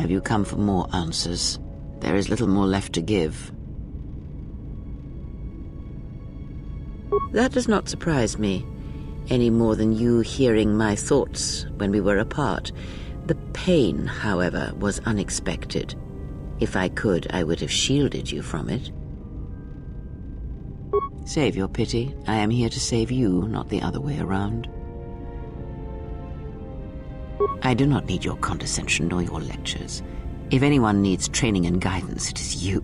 Have you come for more answers? There is little more left to give. That does not surprise me, any more than you hearing my thoughts when we were apart. The pain, however, was unexpected. If I could, I would have shielded you from it. Save your pity. I am here to save you, not the other way around. I do not need your condescension nor your lectures. If anyone needs training and guidance, it is you.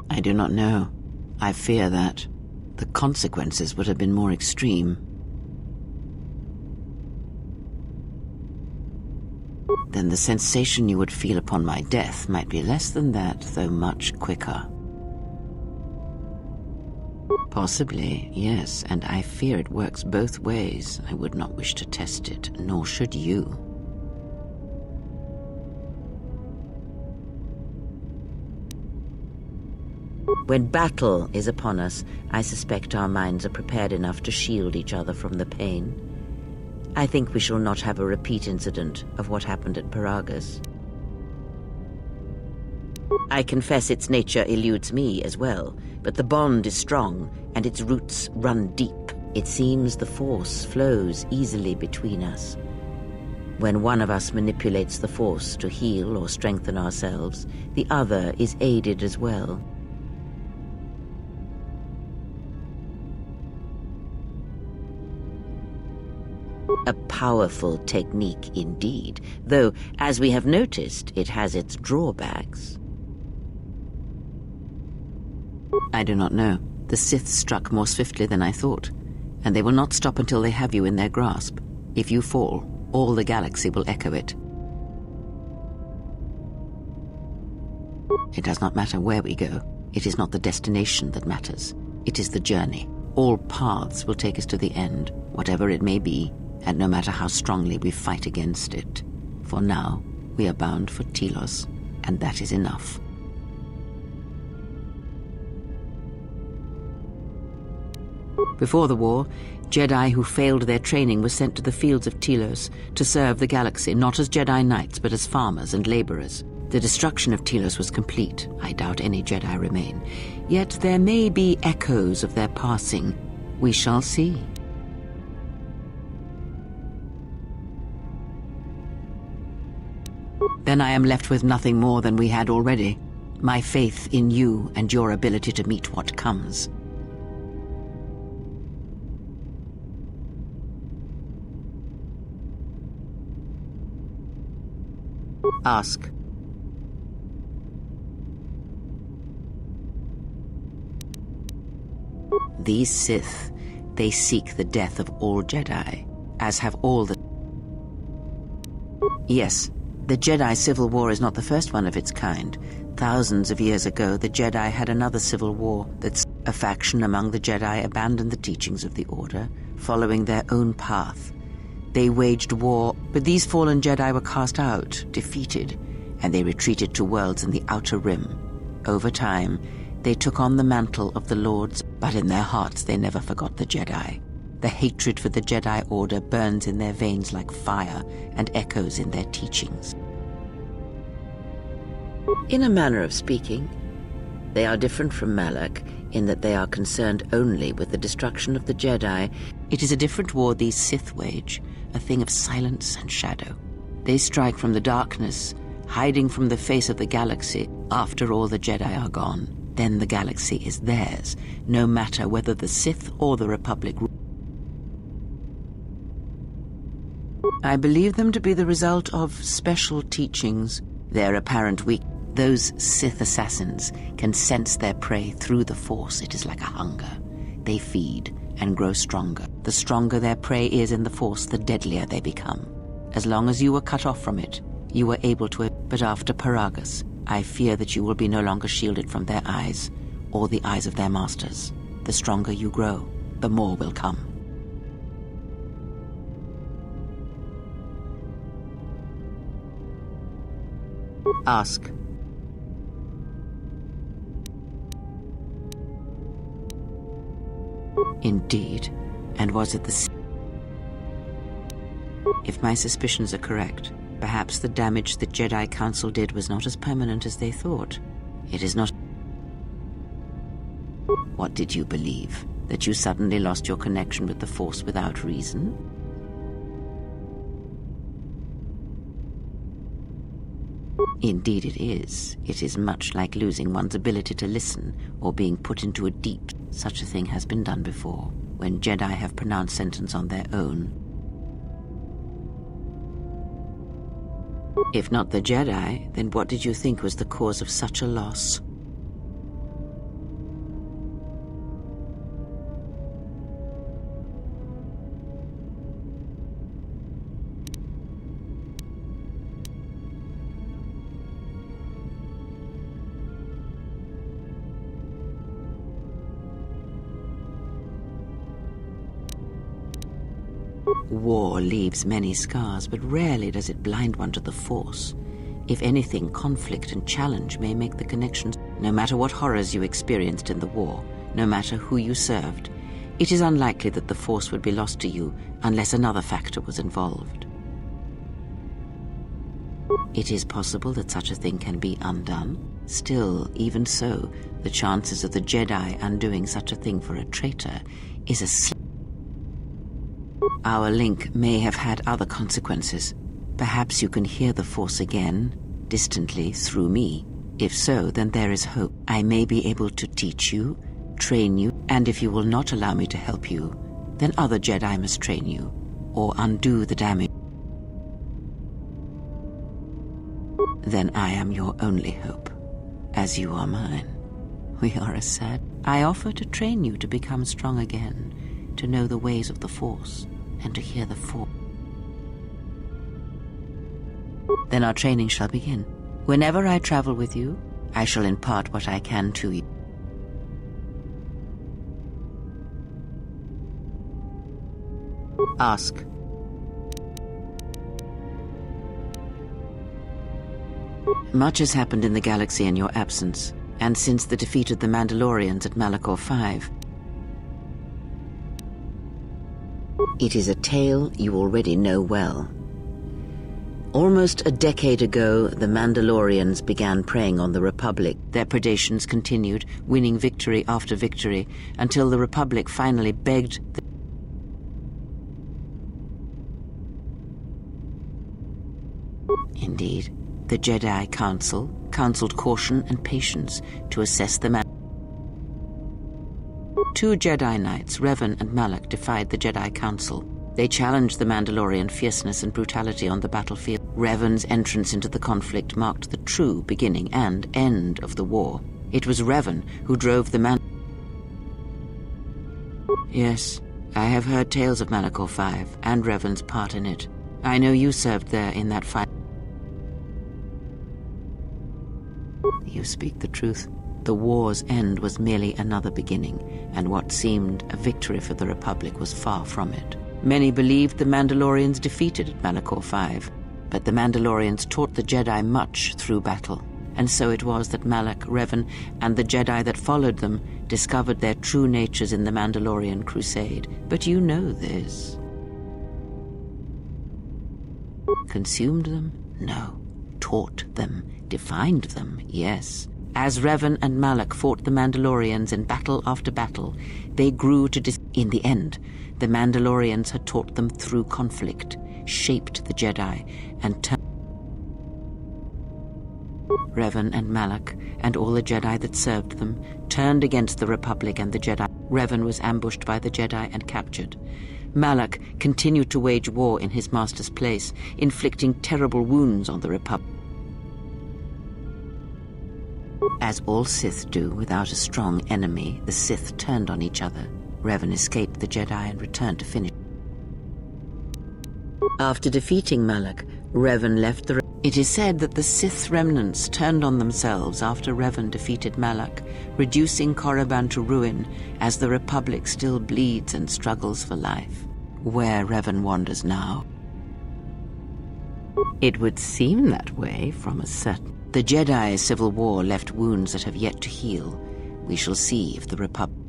I do not know. I fear that the consequences would have been more extreme. Then the sensation you would feel upon my death might be less than that, though much quicker. Possibly, yes, and I fear it works both ways. I would not wish to test it, nor should you. When battle is upon us, I suspect our minds are prepared enough to shield each other from the pain. I think we shall not have a repeat incident of what happened at Peragus. I confess its nature eludes me as well, but the bond is strong and its roots run deep. It seems the force flows easily between us. When one of us manipulates the force to heal or strengthen ourselves, the other is aided as well. A powerful technique indeed, though, as we have noticed, it has its drawbacks. I do not know. The Sith struck more swiftly than I thought, and they will not stop until they have you in their grasp. If you fall, all the galaxy will echo it. It does not matter where we go. It is not the destination that matters. It is the journey. All paths will take us to the end, whatever it may be, and no matter how strongly we fight against it. For now, we are bound for Telos, and that is enough. Before the war, Jedi who failed their training were sent to the fields of Telos to serve the galaxy, not as Jedi Knights, but as farmers and laborers. The destruction of Telos was complete. I doubt any Jedi remain. Yet there may be echoes of their passing. We shall see. Then I am left with nothing more than we had already. My faith in you and your ability to meet what comes. Ask. These Sith, they seek the death of all Jedi, as have all the... Yes, the Jedi Civil War is not the first one of its kind. Thousands of years ago, the Jedi had another civil war that's a faction among the Jedi abandoned the teachings of the Order, following their own path. They waged war, but these fallen Jedi were cast out, defeated, and they retreated to worlds in the Outer Rim. Over time, they took on the mantle of the Lords, but in their hearts they never forgot the Jedi. The hatred for the Jedi Order burns in their veins like fire and echoes in their teachings. In a manner of speaking, they are different from Malak in that they are concerned only with the destruction of the Jedi. It is a different war these Sith wage, a thing of silence and shadow. They strike from the darkness, hiding from the face of the galaxy. After all the Jedi are gone, then the galaxy is theirs, no matter whether the Sith or the Republic rule. I believe them to be the result of special teachings. Their apparent weakness. Those Sith assassins can sense their prey through the Force. It is like a hunger. They feed and grow stronger. The stronger their prey is in the Force, the deadlier they become. As long as you were cut off from it, you were able to... But after Paragus, I fear that you will be no longer shielded from their eyes, or the eyes of their masters. The stronger you grow, the more will come. Ask. Indeed. And was it the... If my suspicions are correct, perhaps the damage the Jedi Council did was not as permanent as they thought. It is not... What did you believe? That you suddenly lost your connection with the Force without reason? Indeed it is. It is much like losing one's ability to listen or being put into a deep... Such a thing has been done before, when Jedi have pronounced sentence on their own. If not the Jedi, then what did you think was the cause of such a loss? War leaves many scars, but rarely does it blind one to the Force. If anything, conflict and challenge may make the connections. No matter what horrors you experienced in the war, no matter who you served, it is unlikely that the Force would be lost to you unless another factor was involved. It is possible that such a thing can be undone. Still, even so, the chances of the Jedi undoing such a thing for a traitor is a Our link may have had other consequences. Perhaps you can hear the Force again, distantly, through me. If so, then there is hope. I may be able to teach you, train you, and if you will not allow me to help you, then other Jedi must train you. or undo the damage, then I am your only hope, as you are mine. We are a sad. I offer to train you to become strong again, to know the ways of the Force, and to hear the Force. Then our training shall begin. Whenever I travel with you, I shall impart what I can to you. Ask. Much has happened in the galaxy in your absence, and since the defeat of the Mandalorians at Malachor V. It is a tale you already know well. Almost a decade ago, the Mandalorians began preying on the Republic. Their predations continued, winning victory after victory, until the Republic finally begged the Indeed, the Jedi Council counseled caution and patience to assess the Two Jedi Knights, Revan and Malak, defied the Jedi Council. They challenged the Mandalorian fierceness and brutality on the battlefield. Revan's entrance into the conflict marked the true beginning and end of the war. It was Revan who drove the Yes, I have heard tales of Malachor V and Revan's part in it. I know you served there in that fight. You speak the truth. The war's end was merely another beginning, and what seemed a victory for the Republic was far from it. Many believed the Mandalorians defeated at Malachor V, but the Mandalorians taught the Jedi much through battle, and so it was that Malak, Revan, and the Jedi that followed them discovered their true natures in the Mandalorian crusade. But you know this. Consumed them? No. Taught them. Defined them? Yes. As Revan and Malak fought the Mandalorians in battle after battle, they grew to In the end, the Mandalorians had taught them through conflict, shaped the Jedi, and turned Revan and Malak, and all the Jedi that served them, turned against the Republic and the Jedi. Revan was ambushed by the Jedi and captured. Malak continued to wage war in his master's place, inflicting terrible wounds on the Republic. As all Sith do without a strong enemy, the Sith turned on each other. Revan escaped the Jedi and returned to finish. After defeating Malak, Revan left the... It is said that the Sith remnants turned on themselves after Revan defeated Malak, reducing Korriban to ruin as the Republic still bleeds and struggles for life. Where Revan wanders now. It would seem that way from a certain... The Jedi Civil War left wounds that have yet to heal. We shall see if the Republic...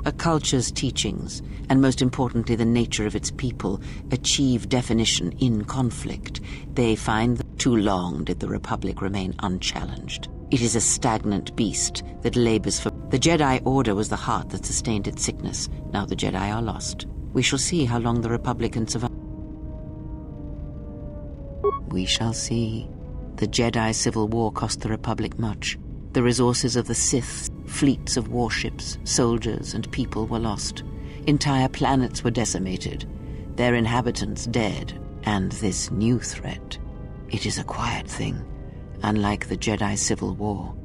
A culture's teachings, and most importantly the nature of its people, achieve definition in conflict. They find that too long did the Republic remain unchallenged. It is a stagnant beast that labors for... The Jedi Order was the heart that sustained its sickness. Now the Jedi are lost. We shall see how long the Republic can survive. We shall see. The Jedi Civil War cost the Republic much. The resources of the Sith, fleets of warships, soldiers, and people were lost. Entire planets were decimated, their inhabitants dead. And this new threat, it is a quiet thing. Unlike the Jedi Civil War,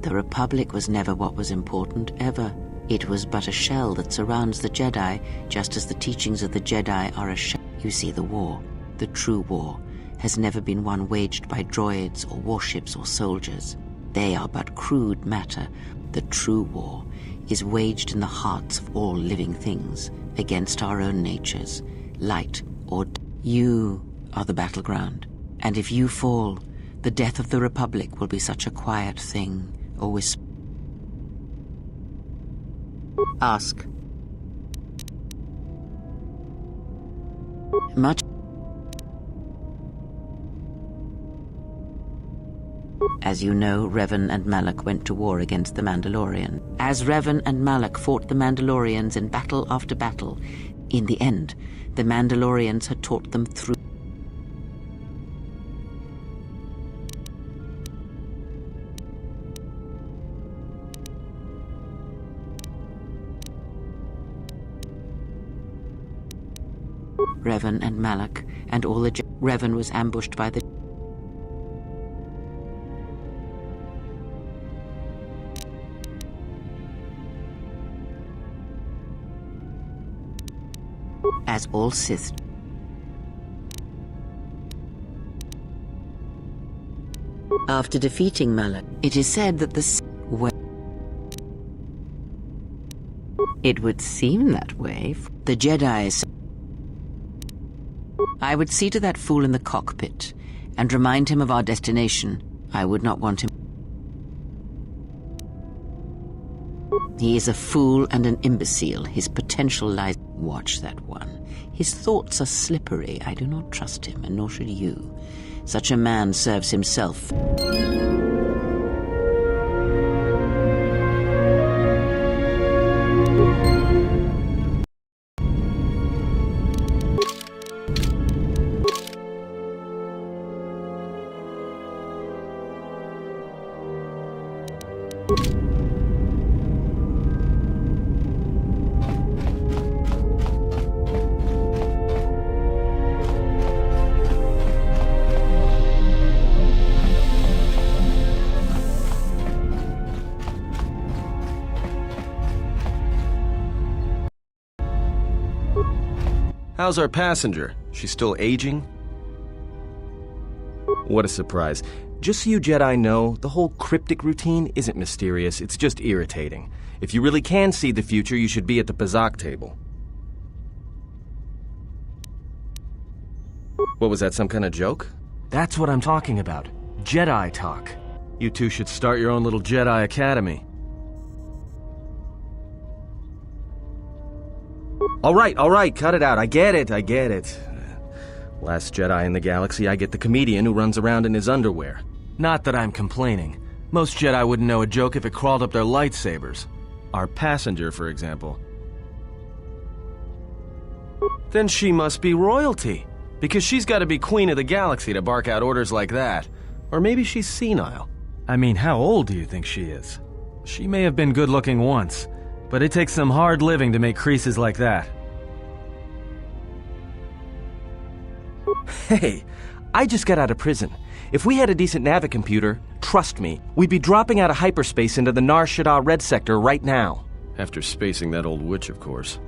The Republic was never what was important, ever. It was but a shell that surrounds the Jedi, just as the teachings of the Jedi are a shell. You see, the war, the true war, has never been one waged by droids or warships or soldiers. They are but crude matter. The true war is waged in the hearts of all living things, against our own natures, light or You are the battleground, and if you fall, the death of the Republic will be such a quiet thing, a whisper. Ask. Much. As you know, Revan and Malak went to war against the Mandalorian. As Revan and Malak fought the Mandalorians in battle after battle, in the end, the Mandalorians had taught them through. Revan and Malak and all the Revan was ambushed by the as all Sith. After defeating Malak, it is said that the Sith were... It would seem that way. The Jedi... I would see to that fool in the cockpit and remind him of our destination. I would not want him. He is a fool and an imbecile. His potential lies... Watch that one. His thoughts are slippery. I do not trust him, and nor should you. Such a man serves himself. How's our passenger? She's still aging? What a surprise. Just so you Jedi know, the whole cryptic routine isn't mysterious, it's just irritating. If you really can see the future, you should be at the Pazak table. What was that, some kind of joke? That's what I'm talking about. Jedi talk. You two should start your own little Jedi Academy. All right, cut it out. I get it. Last Jedi in the galaxy, I get the comedian who runs around in his underwear. Not that I'm complaining. Most Jedi wouldn't know a joke if it crawled up their lightsabers. Our passenger, for example. Then she must be royalty, because she's got to be queen of the galaxy to bark out orders like that. Or maybe she's senile. I mean, how old do you think she is? She may have been good-looking once, but it takes some hard living to make creases like that. Hey, I just got out of prison. If we had a decent Navicomputer, trust me, we'd be dropping out of hyperspace into the Nar Shaddaa Red Sector right now. After spacing that old witch, of course.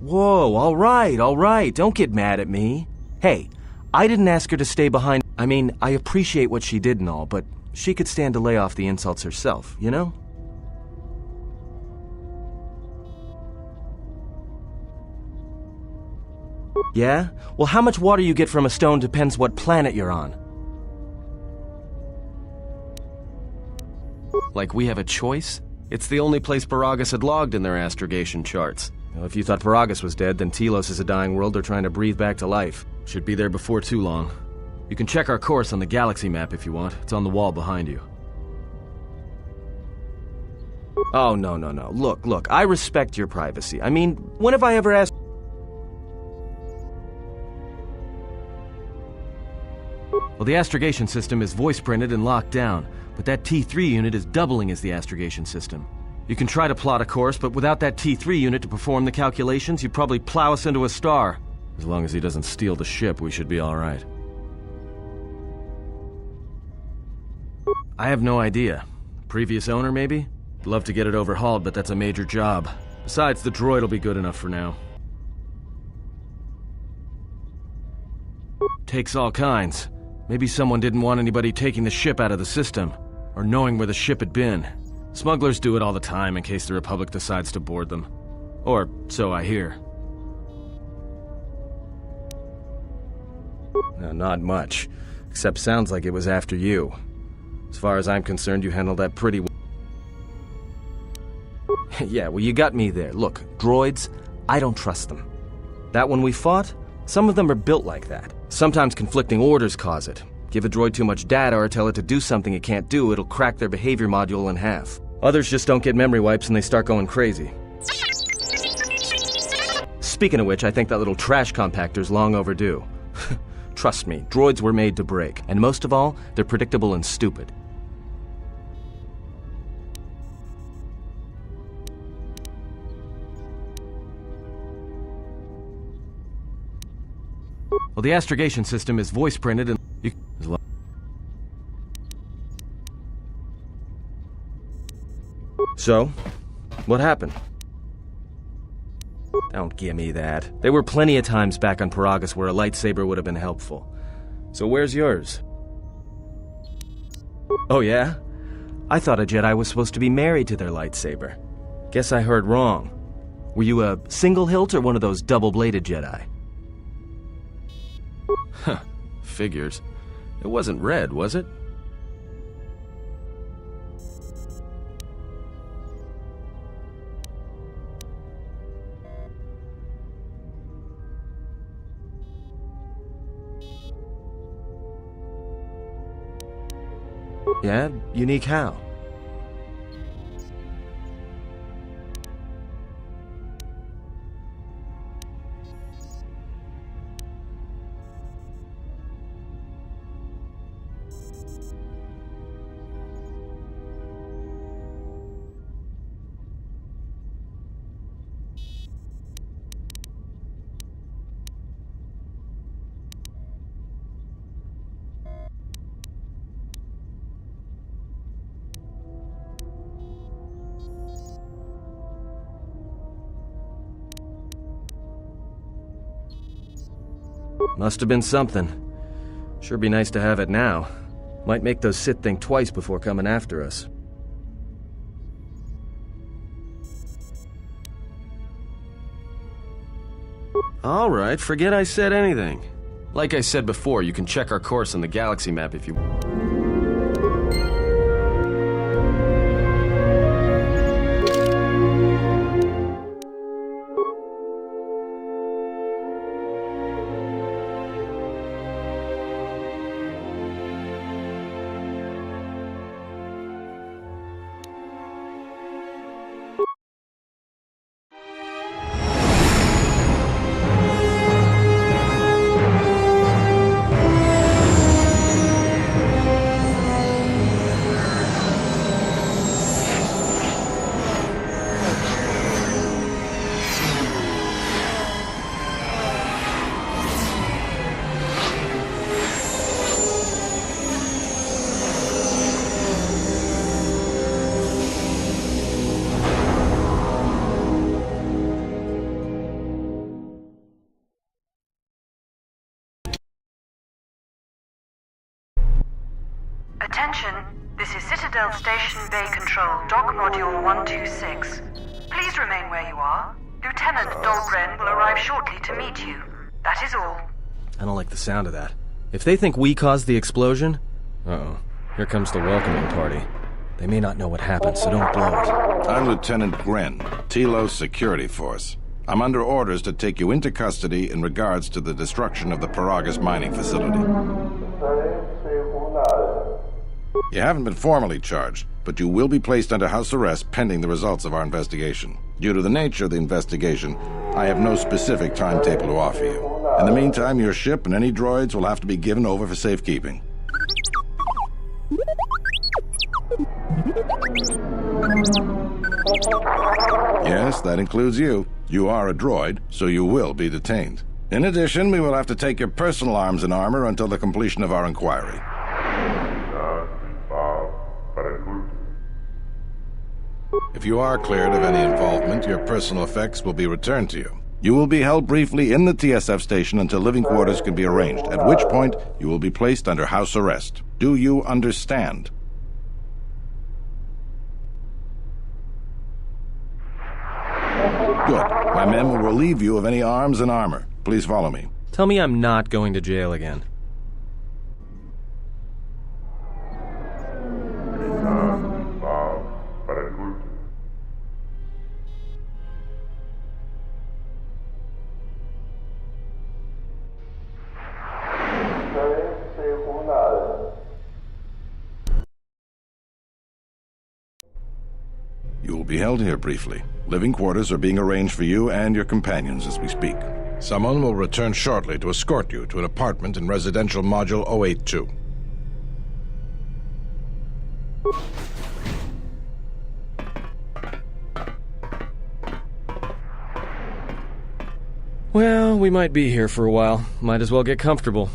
Whoa, all right, don't get mad at me. Hey, I didn't ask her to stay behind. I mean, I appreciate what she did and all, but she could stand to lay off the insults herself, you know? Yeah? Well, how much water you get from a stone depends what planet you're on. Like we have a choice? It's the only place Peragus had logged in their astrogation charts. Well, if you thought Peragus was dead, then Telos is a dying world they're trying to breathe back to life. Should be there before too long. You can check our course on the galaxy map if you want. It's on the wall behind you. Oh, no. Look, I respect your privacy. I mean, when have I ever asked... Well, the astrogation system is voice-printed and locked down, but that T3 unit is doubling as the astrogation system. You can try to plot a course, but without that T3 unit to perform the calculations, you'd probably plow us into a star. As long as he doesn't steal the ship, we should be all right. I have no idea. Previous owner, maybe? I'd love to get it overhauled, but that's a major job. Besides, the droid will be good enough for now. Takes all kinds. Maybe someone didn't want anybody taking the ship out of the system, or knowing where the ship had been. Smugglers do it all the time in case the Republic decides to board them. Or so I hear. No, not much. Except sounds like it was after you. As far as I'm concerned, you handled that pretty well. Yeah, well, you got me there. Look, droids, I don't trust them. That one we fought, some of them are built like that. Sometimes conflicting orders cause it. Give a droid too much data or tell it to do something it can't do, it'll crack their behavior module in half. Others just don't get memory wipes and they start going crazy. Speaking of which, I think that little trash compactor's long overdue. Trust me, droids were made to break, and most of all, they're predictable and stupid. the astrogation system is voice printed and you... So, what happened? Don't give me that. There were plenty of times back on Peragus where a lightsaber would have been helpful. So where's yours? Oh yeah? I thought a Jedi was supposed to be married to their lightsaber. Guess I heard wrong. Were you a single hilt or one of those double-bladed Jedi? Huh, figures. It wasn't red, was it? Yeah? Unique how? Must have been something. Sure be nice to have it now. Might make those Sith think twice before coming after us. Alright, forget I said anything. Like I said before, you can check our course on the galaxy map if you... Attention, this is Citadel Station Bay Control, Dock Module 126. Please remain where you are. Lieutenant Dahlgren will arrive shortly to meet you. That is all. I don't like the sound of that. If they think we caused the explosion... Uh-oh. Here comes the welcoming party. They may not know what happened, so don't blow it. I'm Lieutenant Gren, Telos Security Force. I'm under orders to take you into custody in regards to the destruction of the Peragus mining facility. You haven't been formally charged, but you will be placed under house arrest pending the results of our investigation. Due to the nature of the investigation, I have no specific timetable to offer you. In the meantime, your ship and any droids will have to be given over for safekeeping. Yes, that includes you. You are a droid, so you will be detained. In addition, we will have to take your personal arms and armor until the completion of our inquiry. If you are cleared of any involvement, your personal effects will be returned to you. You will be held briefly in the TSF station until living quarters can be arranged, at which point you will be placed under house arrest. Do you understand? Good. My men will relieve you of any arms and armor. Please follow me. Tell me I'm not going to jail again. You will be held here briefly. Living quarters are being arranged for you and your companions as we speak. Someone will return shortly to escort you to an apartment in Residential Module 082. Well, we might be here for a while. Might as well get comfortable.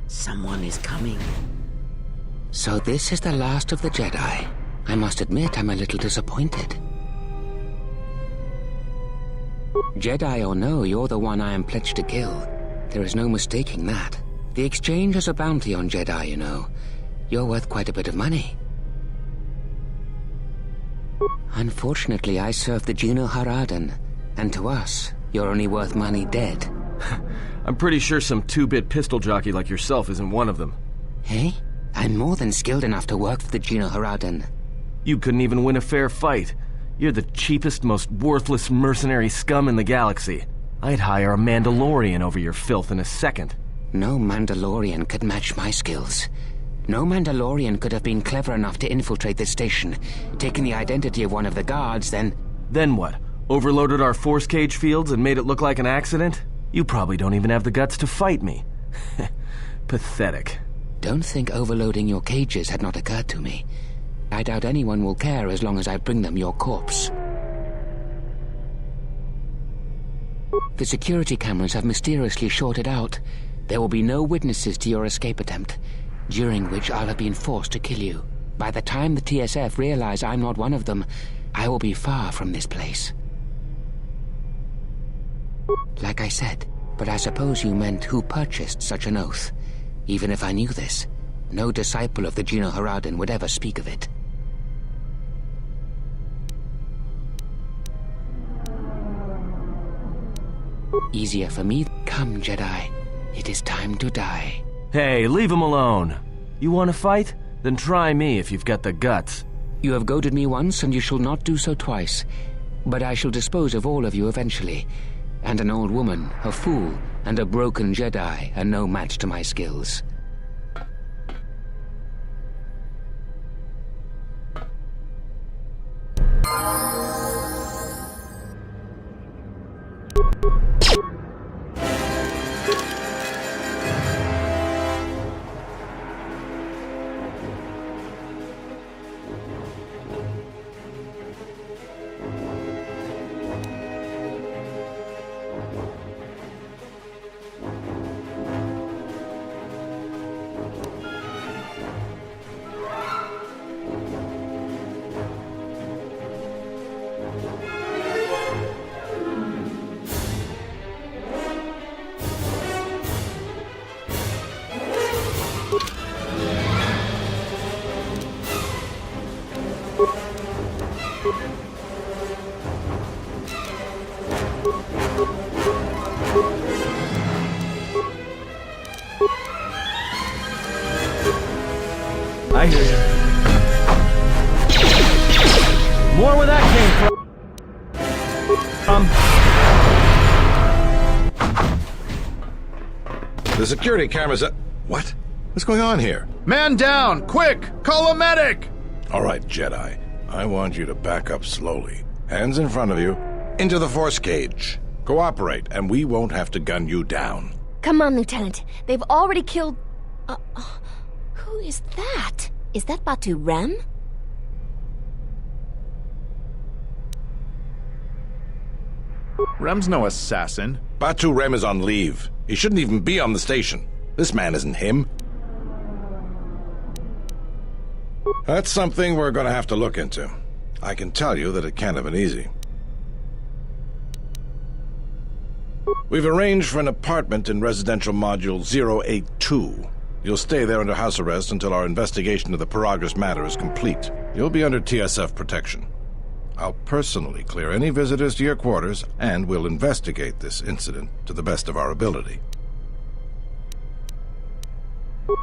Someone is coming. So this is the last of the Jedi. I must admit I'm a little disappointed. Jedi or no, you're the one I am pledged to kill. There is no mistaking that. The exchange is a bounty on Jedi, you know. You're worth quite a bit of money. Unfortunately, I serve the Juno Haradan, and to us, you're only worth money dead. I'm pretty sure some two-bit pistol jockey like yourself isn't one of them. Hey? I'm more than skilled enough to work for the Juno Haradan. You couldn't even win a fair fight. You're the cheapest, most worthless mercenary scum in the galaxy. I'd hire a Mandalorian over your filth in a second. No Mandalorian could match my skills. No Mandalorian could have been clever enough to infiltrate this station, taken the identity of one of the guards, then... Then what? Overloaded our force cage fields and made it look like an accident? You probably don't even have the guts to fight me. Pathetic. Don't think overloading your cages had not occurred to me. I doubt anyone will care as long as I bring them your corpse. The security cameras have mysteriously shorted out. There will be no witnesses to your escape attempt, during which I'll have been forced to kill you. By the time the TSF realize I'm not one of them, I will be far from this place. Like I said, but I suppose you meant who purchased such an oath. Even if I knew this, no disciple of the Juno Haradan would ever speak of it. Easier for me. Come, Jedi. It is time to die. Hey, leave him alone. You want to fight? Then try me if you've got the guts. You have goaded me once, and you shall not do so twice. But I shall dispose of all of you eventually. And an old woman, a fool, and a broken Jedi are no match to my skills. I hear you. More where that came from. The security cameras... What? What's going on here? Man down! Quick! Call a medic! All right, Jedi. I want you to back up slowly. Hands in front of you. Into the force cage. Cooperate, and we won't have to gun you down. Come on, Lieutenant. They've already killed... who is that? Is that Batu Rem? Rem's no assassin. Batu Rem is on leave. He shouldn't even be on the station. This man isn't him. That's something we're going to have to look into. I can tell you that it can't have been easy. We've arranged for an apartment in Residential Module 082. You'll stay there under house arrest until our investigation of the Paragras matter is complete. You'll be under TSF protection. I'll personally clear any visitors to your quarters, and we'll investigate this incident to the best of our ability.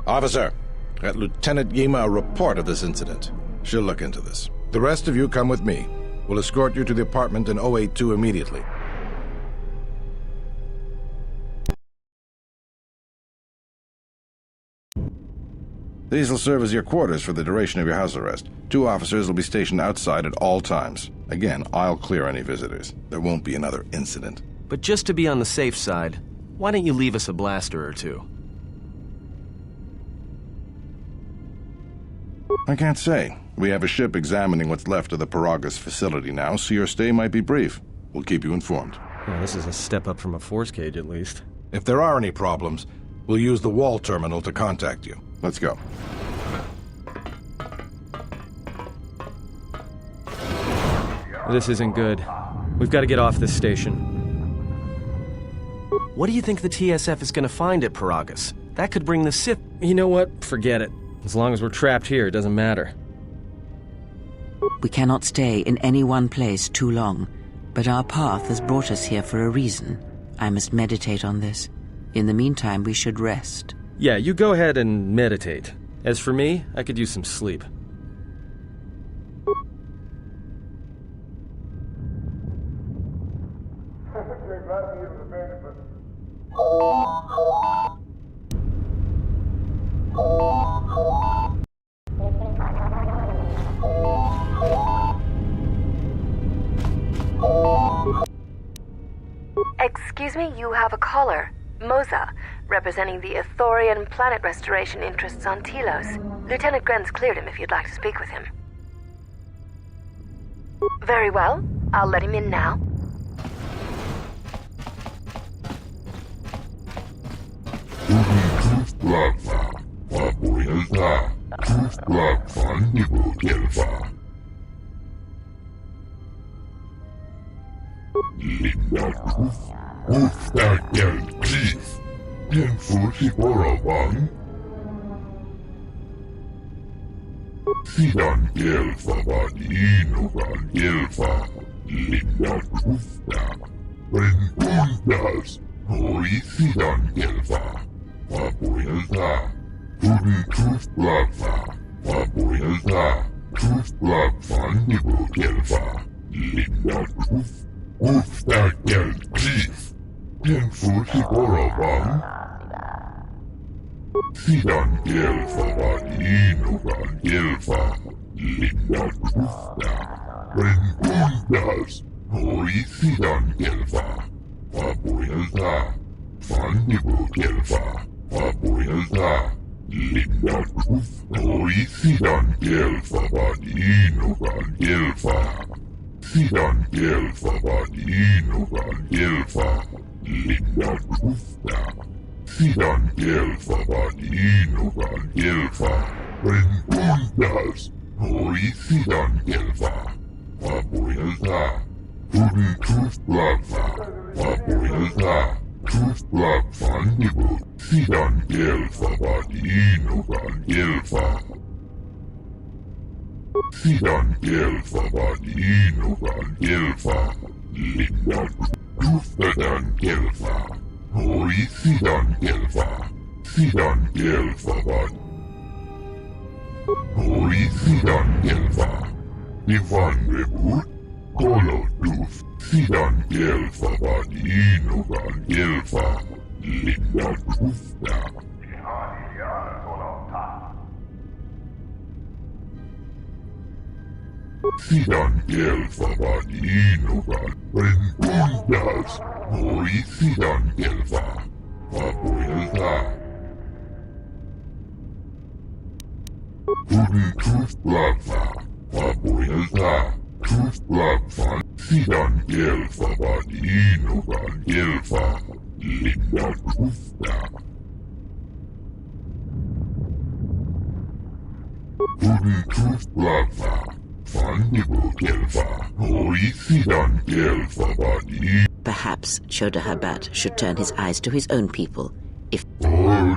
Officer, get Lieutenant Yima a report of this incident. She'll look into this. The rest of you come with me. We'll escort you to the apartment in 082 immediately. These will serve as your quarters for the duration of your house arrest. 2 officers will be stationed outside at all times. Again, I'll clear any visitors. There won't be another incident. But just to be on the safe side, why don't you leave us a blaster or two? I can't say. We have a ship examining what's left of the Paragus facility now, so your stay might be brief. We'll keep you informed. Yeah, this is a step up from a force cage, at least. If there are any problems, we'll use the wall terminal to contact you. Let's go. This isn't good. We've got to get off this station. What do you think the TSF is going to find at Paragus? That could bring the Sith... You know what? Forget it. As long as we're trapped here, it doesn't matter. We cannot stay in any one place too long, but our path has brought us here for a reason. I must meditate on this. In the meantime, we should rest. Yeah, you go ahead and meditate. As for me, I could use some sleep. Excuse me, you have a caller. Moza, representing the Ithorian planet restoration interests on Telos. Lieutenant Grenz cleared him if you'd like to speak with him. Very well. I'll let him in now. Sidan Gelfa var inogan Gelfa Linda Kufta Rentundas Hoi Sidan Gelfa Vapoelta Tudun Kuflafa Vapoelta Kuflafan Nibu Gelfa Linda Kufta Gel Chief Tenfusi Boravan Sidan Gelfa var inogan Gelfa Linda Kufta Rentundas Hoi Sidan Gelfa Vapoelta Fandibu Gelfa Vapoelta Linda Kufta Hoi Sidan Gelfa var inogan Gelfa Sidan Gelfa var inogan Gelfa Linda Kufta Sidan Gelfa var inogan Gelfa Rentundas Hoi Sidan Gelfa Vapoelta Tudun Kuflafa Vapoelta Kuflafan Nibu Sidan Gelfa var inogan Gelfa Sidan Gelfa var inogan Gelfa Linda Kuftadan Gelfa Hoi Sidan Gelfa Sidan Gelfa var Hoi Sidan Gelfa Ivan Rebut Kolo Duf Sidan Gelfa var inogan Gelfa Linda Kufta Sidan Gelfa var inogan Rentundas Hoi Sidan Gelfa Vapoelta Tudun Kuflafa Vapoelta Kuflafan Sidan Gelfa var inogan Gelfa Linda Kufta Tudun Kuflafa Fandibu Gelfa Hoi Sidan Gelfa var Perhaps Chodahabat should turn his eyes to his own people. If Kufta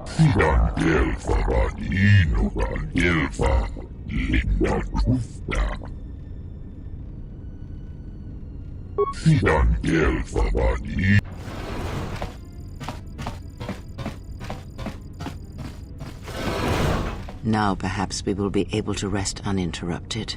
Sidan Gelfa var inogan Gelfa Linda Kufta Sidan Gelfa var now perhaps we will be able to rest uninterrupted.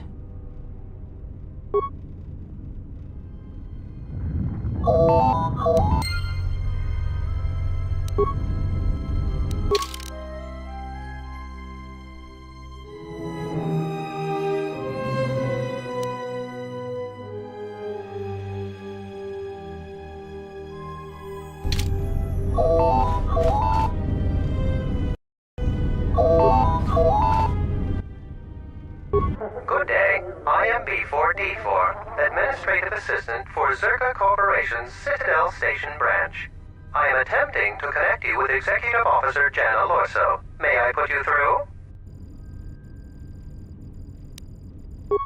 administrative assistant for Zerka Corporation's Citadel Station branch. I am attempting to connect you with Executive Officer Jana Lorso. May I put you through?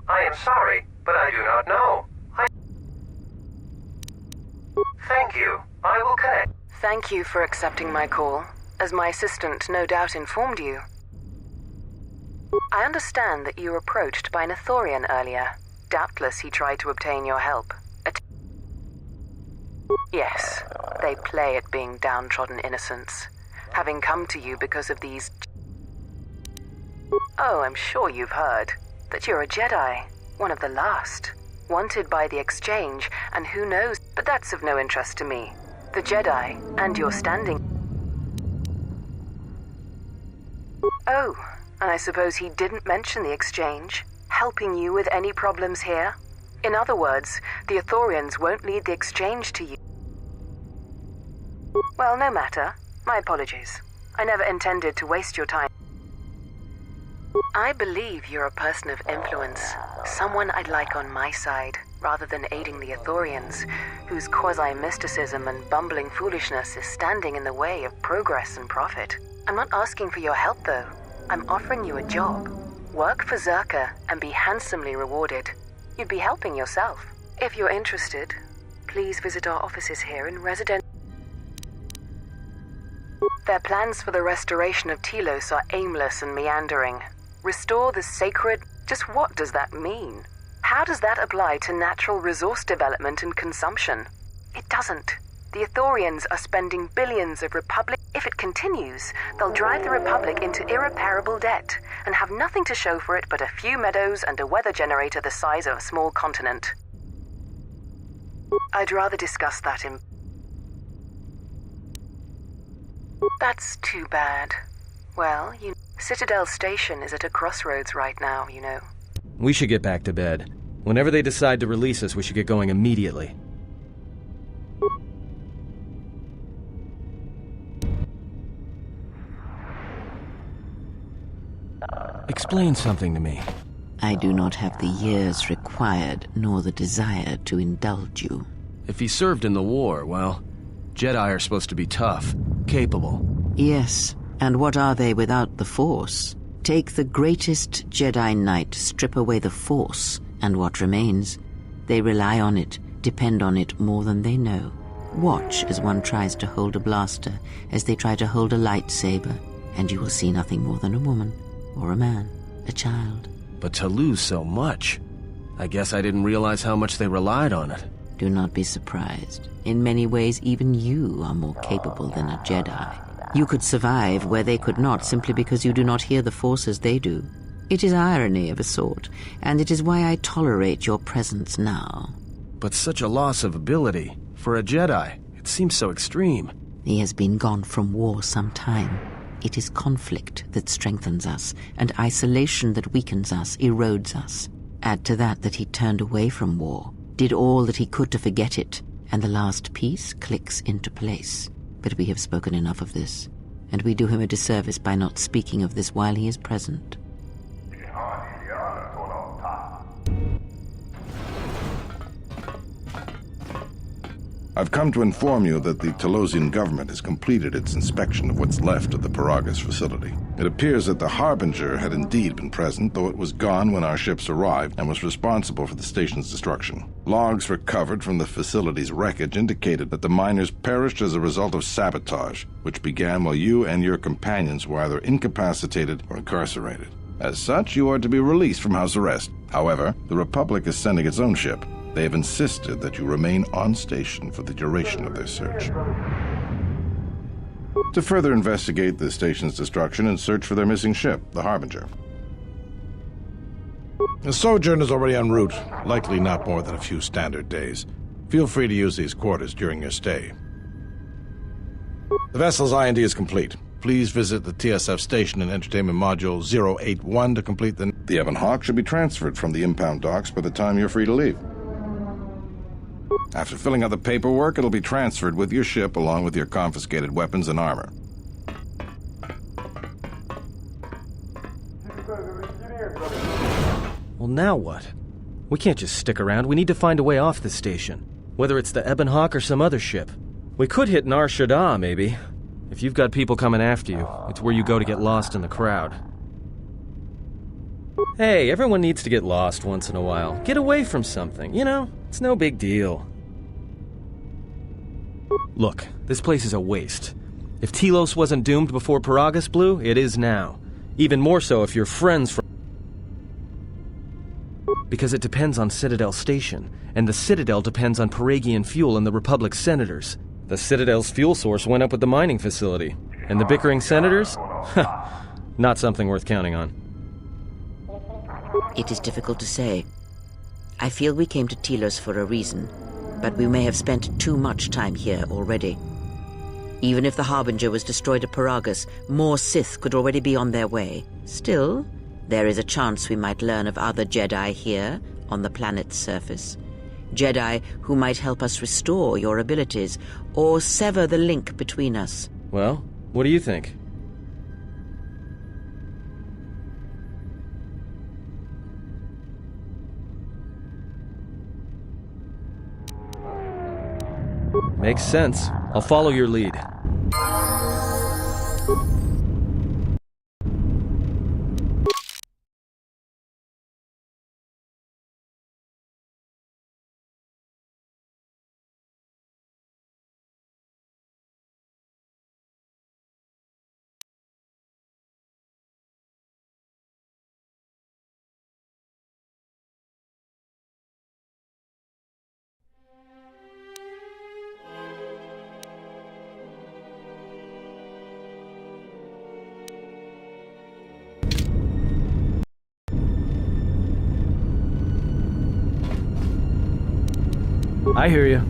I am sorry, but I do not know. Thank you. I will connect. Thank you for accepting my call. As my assistant no doubt informed you. I understand that you were approached by an Ithorian earlier. Doubtless he tried to obtain your help. Yes, they play at being downtrodden innocents, having come to you because of these... Oh, I'm sure you've heard that you're a Jedi, one of the last, wanted by the Exchange, and who knows, but that's of no interest to me. The Jedi, and your standing... Oh, and I suppose he didn't mention the Exchange, helping you with any problems here? In other words, the Ithorians won't lead the Exchange to you. Well, no matter. My apologies. I never intended to waste your time. I believe you're a person of influence, someone I'd like on my side, rather than aiding the Ithorians, whose quasi-mysticism and bumbling foolishness is standing in the way of progress and profit. I'm not asking for your help, though. I'm offering you a job. Work for Zerka and be handsomely rewarded. You'd be helping yourself. If you're interested, please visit our offices here in Resident... Their plans for the restoration of Telos are aimless and meandering. Restore the sacred... Just what does that mean? How does that apply to natural resource development and consumption? It doesn't. The Ithorians are spending billions of Republic... If it continues, they'll drive the Republic into irreparable debt and have nothing to show for it but a few meadows and a weather generator the size of a small continent. I'd rather discuss that in... That's too bad. Well, Citadel Station is at a crossroads right now, you know. We should get back to bed. Whenever they decide to release us, we should get going immediately. Explain something to me. I do not have the years required, nor the desire to indulge you. If he served in the war, well, Jedi are supposed to be tough, capable. Yes, and what are they without the Force? Take the greatest Jedi Knight, strip away the Force, and what remains? They rely on it, depend on it more than they know. Watch as one tries to hold a blaster, as they try to hold a lightsaber, and you will see nothing more than a woman, or a man, a child. But to lose so much, I guess I didn't realize how much they relied on it. Do not be surprised. In many ways, even you are more capable than a Jedi. You could survive where they could not simply because you do not hear the Force as they do. It is irony of a sort, and it is why I tolerate your presence now. But such a loss of ability, for a Jedi, it seems so extreme. He has been gone from war some time. It is conflict that strengthens us, and isolation that weakens us, erodes us. Add to that he turned away from war, did all that he could to forget it, and the last piece clicks into place. But we have spoken enough of this, and we do him a disservice by not speaking of this while he is present. I've come to inform you that the Telosian government has completed its inspection of what's left of the Paragus facility. It appears that the Harbinger had indeed been present, though it was gone when our ships arrived and was responsible for the station's destruction. Logs recovered from the facility's wreckage indicated that the miners perished as a result of sabotage, which began while you and your companions were either incapacitated or incarcerated. As such, you are to be released from house arrest. However, the Republic is sending its own ship. They have insisted that you remain on station for the duration of their search. To further investigate the station's destruction and search for their missing ship, the Harbinger. The sojourn is already en route, likely not more than a few standard days. Feel free to use these quarters during your stay. The vessel's IND is complete. Please visit the TSF station and entertainment module 081 to complete the... The Ebon Hawk should be transferred from the impound docks by the time you're free to leave. After filling out the paperwork, it'll be transferred with your ship along with your confiscated weapons and armor. Well, now what? We can't just stick around. We need to find a way off the station. Whether it's the Ebonhawk or some other ship. We could hit Nar Shaddaa, maybe. If you've got people coming after you, it's where you go to get lost in the crowd. Hey, everyone needs to get lost once in a while. Get away from something, you know? It's no big deal. Look, this place is a waste. If Telos wasn't doomed before Peragus blew, it is now. Even more so if you're friends from... Because it depends on Citadel Station, and the Citadel depends on Peragian fuel and the Republic's senators. The Citadel's fuel source went up with the mining facility. And the bickering senators? Not something worth counting on. It is difficult to say. I feel we came to Telos for a reason, but we may have spent too much time here already. Even if the Harbinger was destroyed at Peragus, more Sith could already be on their way. Still, there is a chance we might learn of other Jedi here on the planet's surface. Jedi who might help us restore your abilities, or sever the link between us. Well, what do you think? Makes sense. I'll follow your lead. I hear you.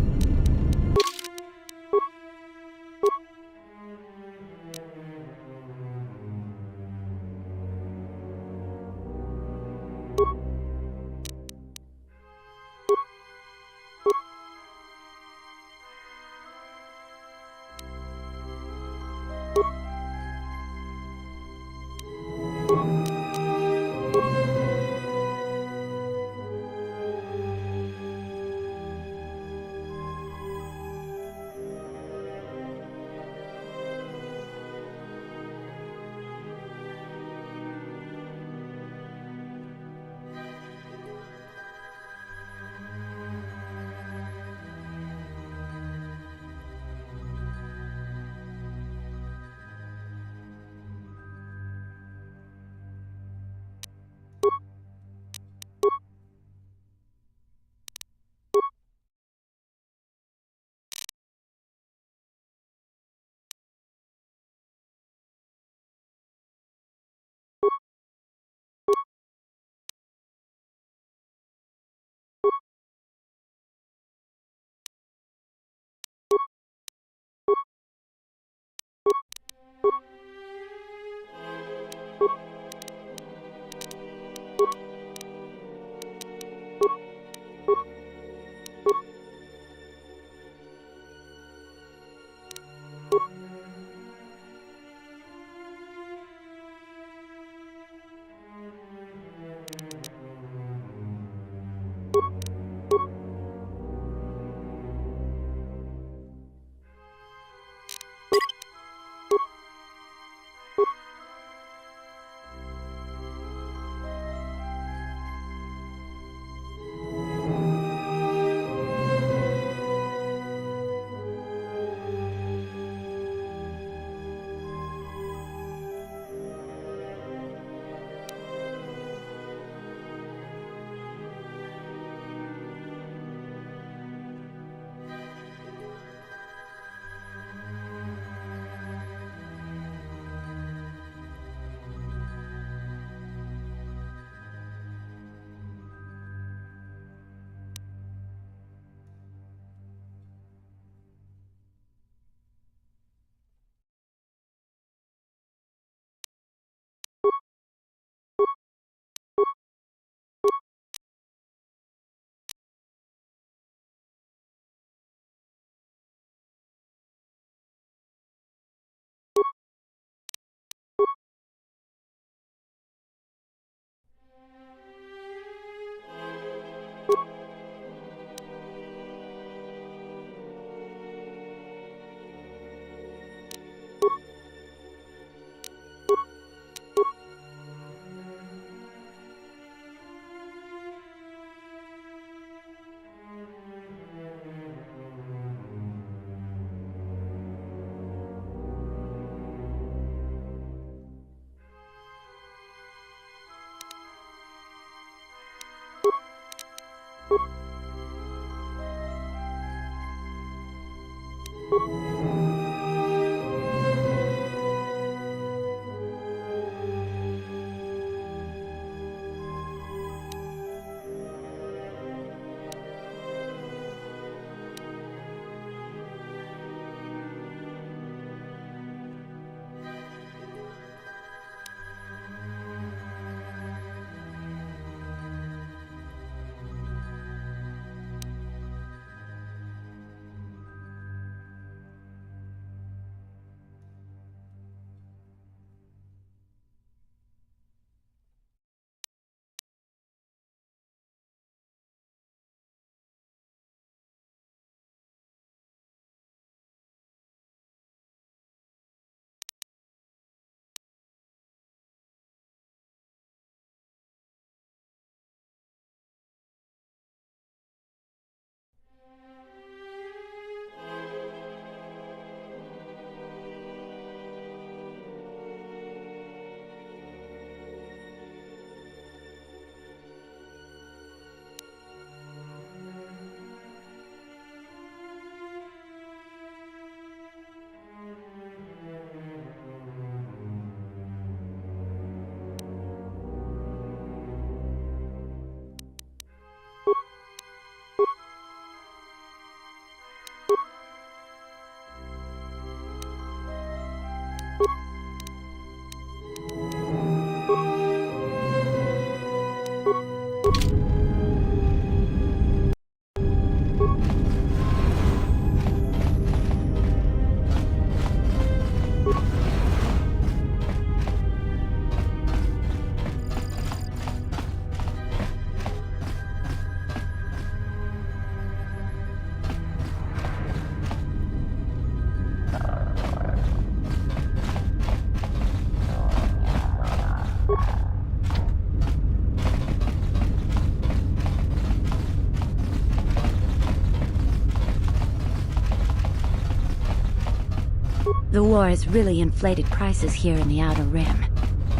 The war has really inflated prices here in the Outer Rim.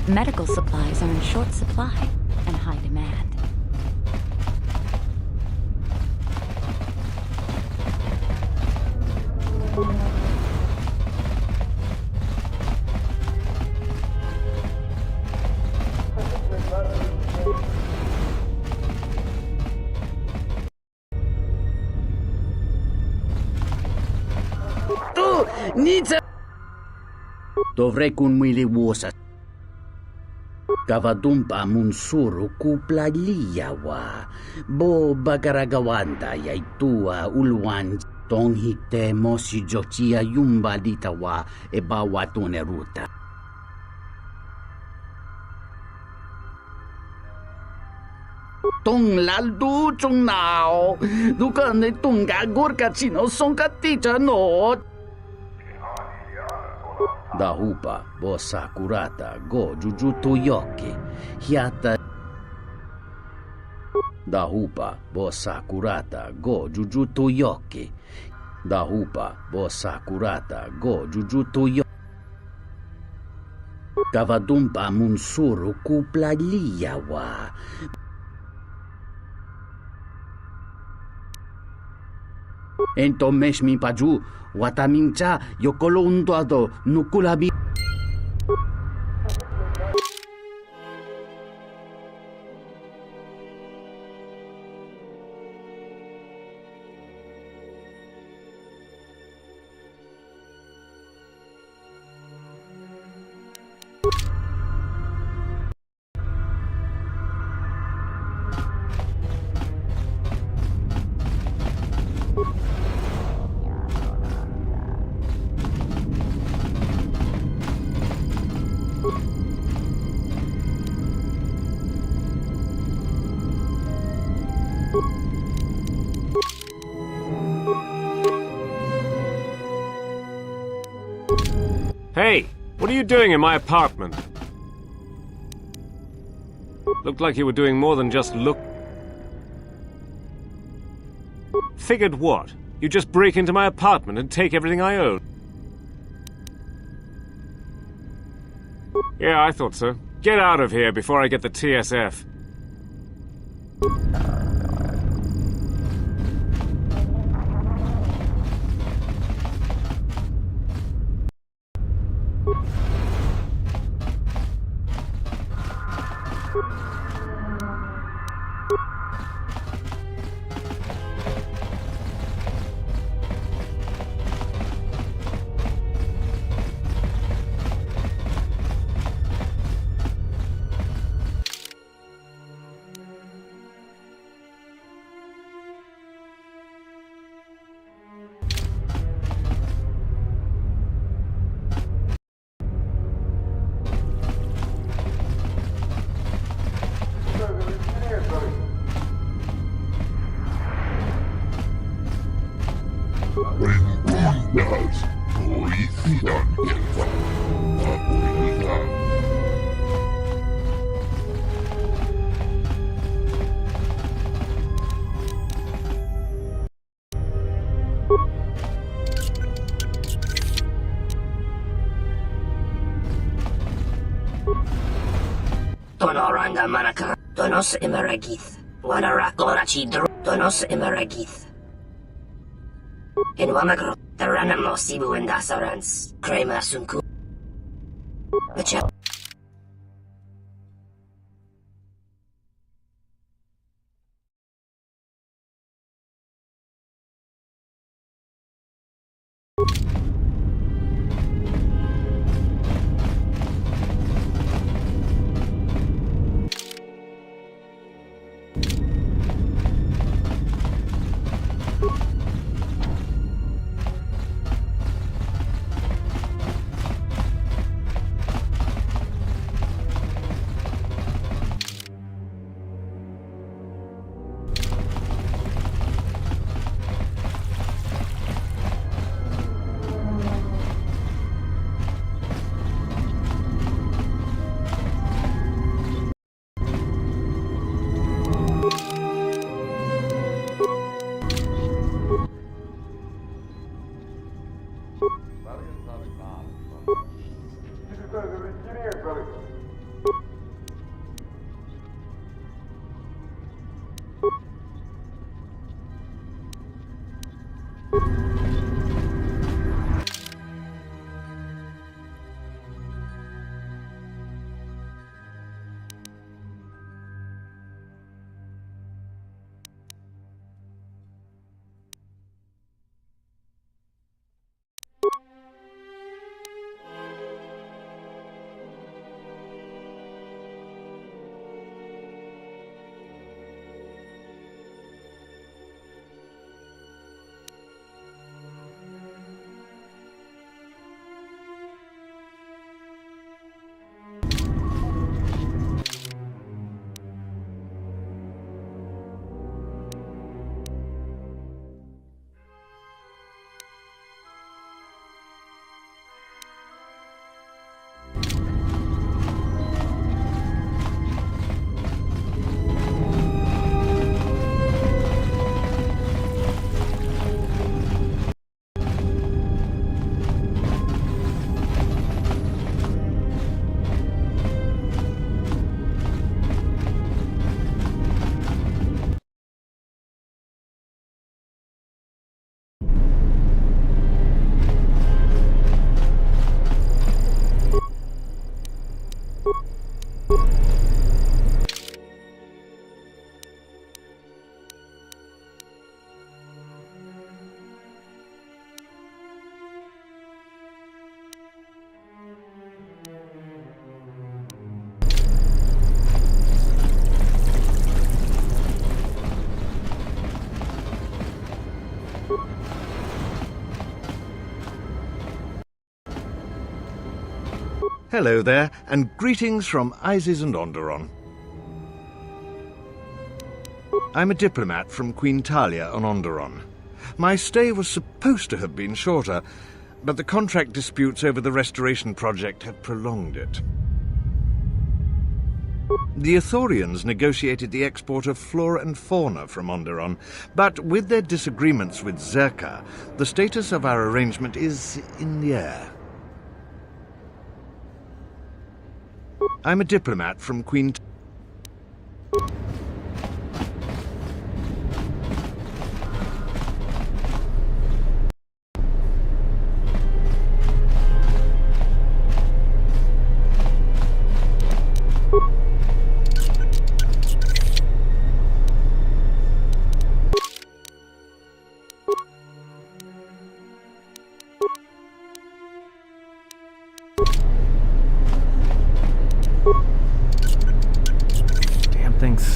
Medical supplies are in short supply and high demand. Dovrei kumiliwusa. Kavadumpa munsuru kuplaliyawa. Bo bagaragawanda yaitua ulwan tonghite mosi jochia yumba litawa e bawatune ruta. Tong laldu chung nao. Dukane tunga gurka chino sonka ticha no. Dahupa bo sakurata go jujuto yoki hiata. Dahupa bo sakurata go jujuto yoki. Dahupa bo sakurata go jujuto yoki. Kavadumpa munsuru kuplaliyawa. Ento mesmi paju watamincha yokolo undoado nukulabi. Hey, what are you doing in my apartment? Looked like you were doing more than just look. Figured what? You just break into my apartment and take everything I own. Yeah, I thought so. Get out of here before I get the TSF. Rengundas, polician elfa, abuelita. Tonoranga Manaka, Donos Emeragith, Wanarakorachi Donos Emeragith. In Wamagro, the Ranamo Sibu and Dasarans, Krema Sunku. Hello there, and greetings from Isis and Onderon. I'm a diplomat from Queen Talia on Onderon. My stay was supposed to have been shorter, but the contract disputes over the restoration project have prolonged it. The Ithorians negotiated the export of flora and fauna from Onderon, but with their disagreements with Zerka, the status of our arrangement is in the air. I'm a diplomat from Queen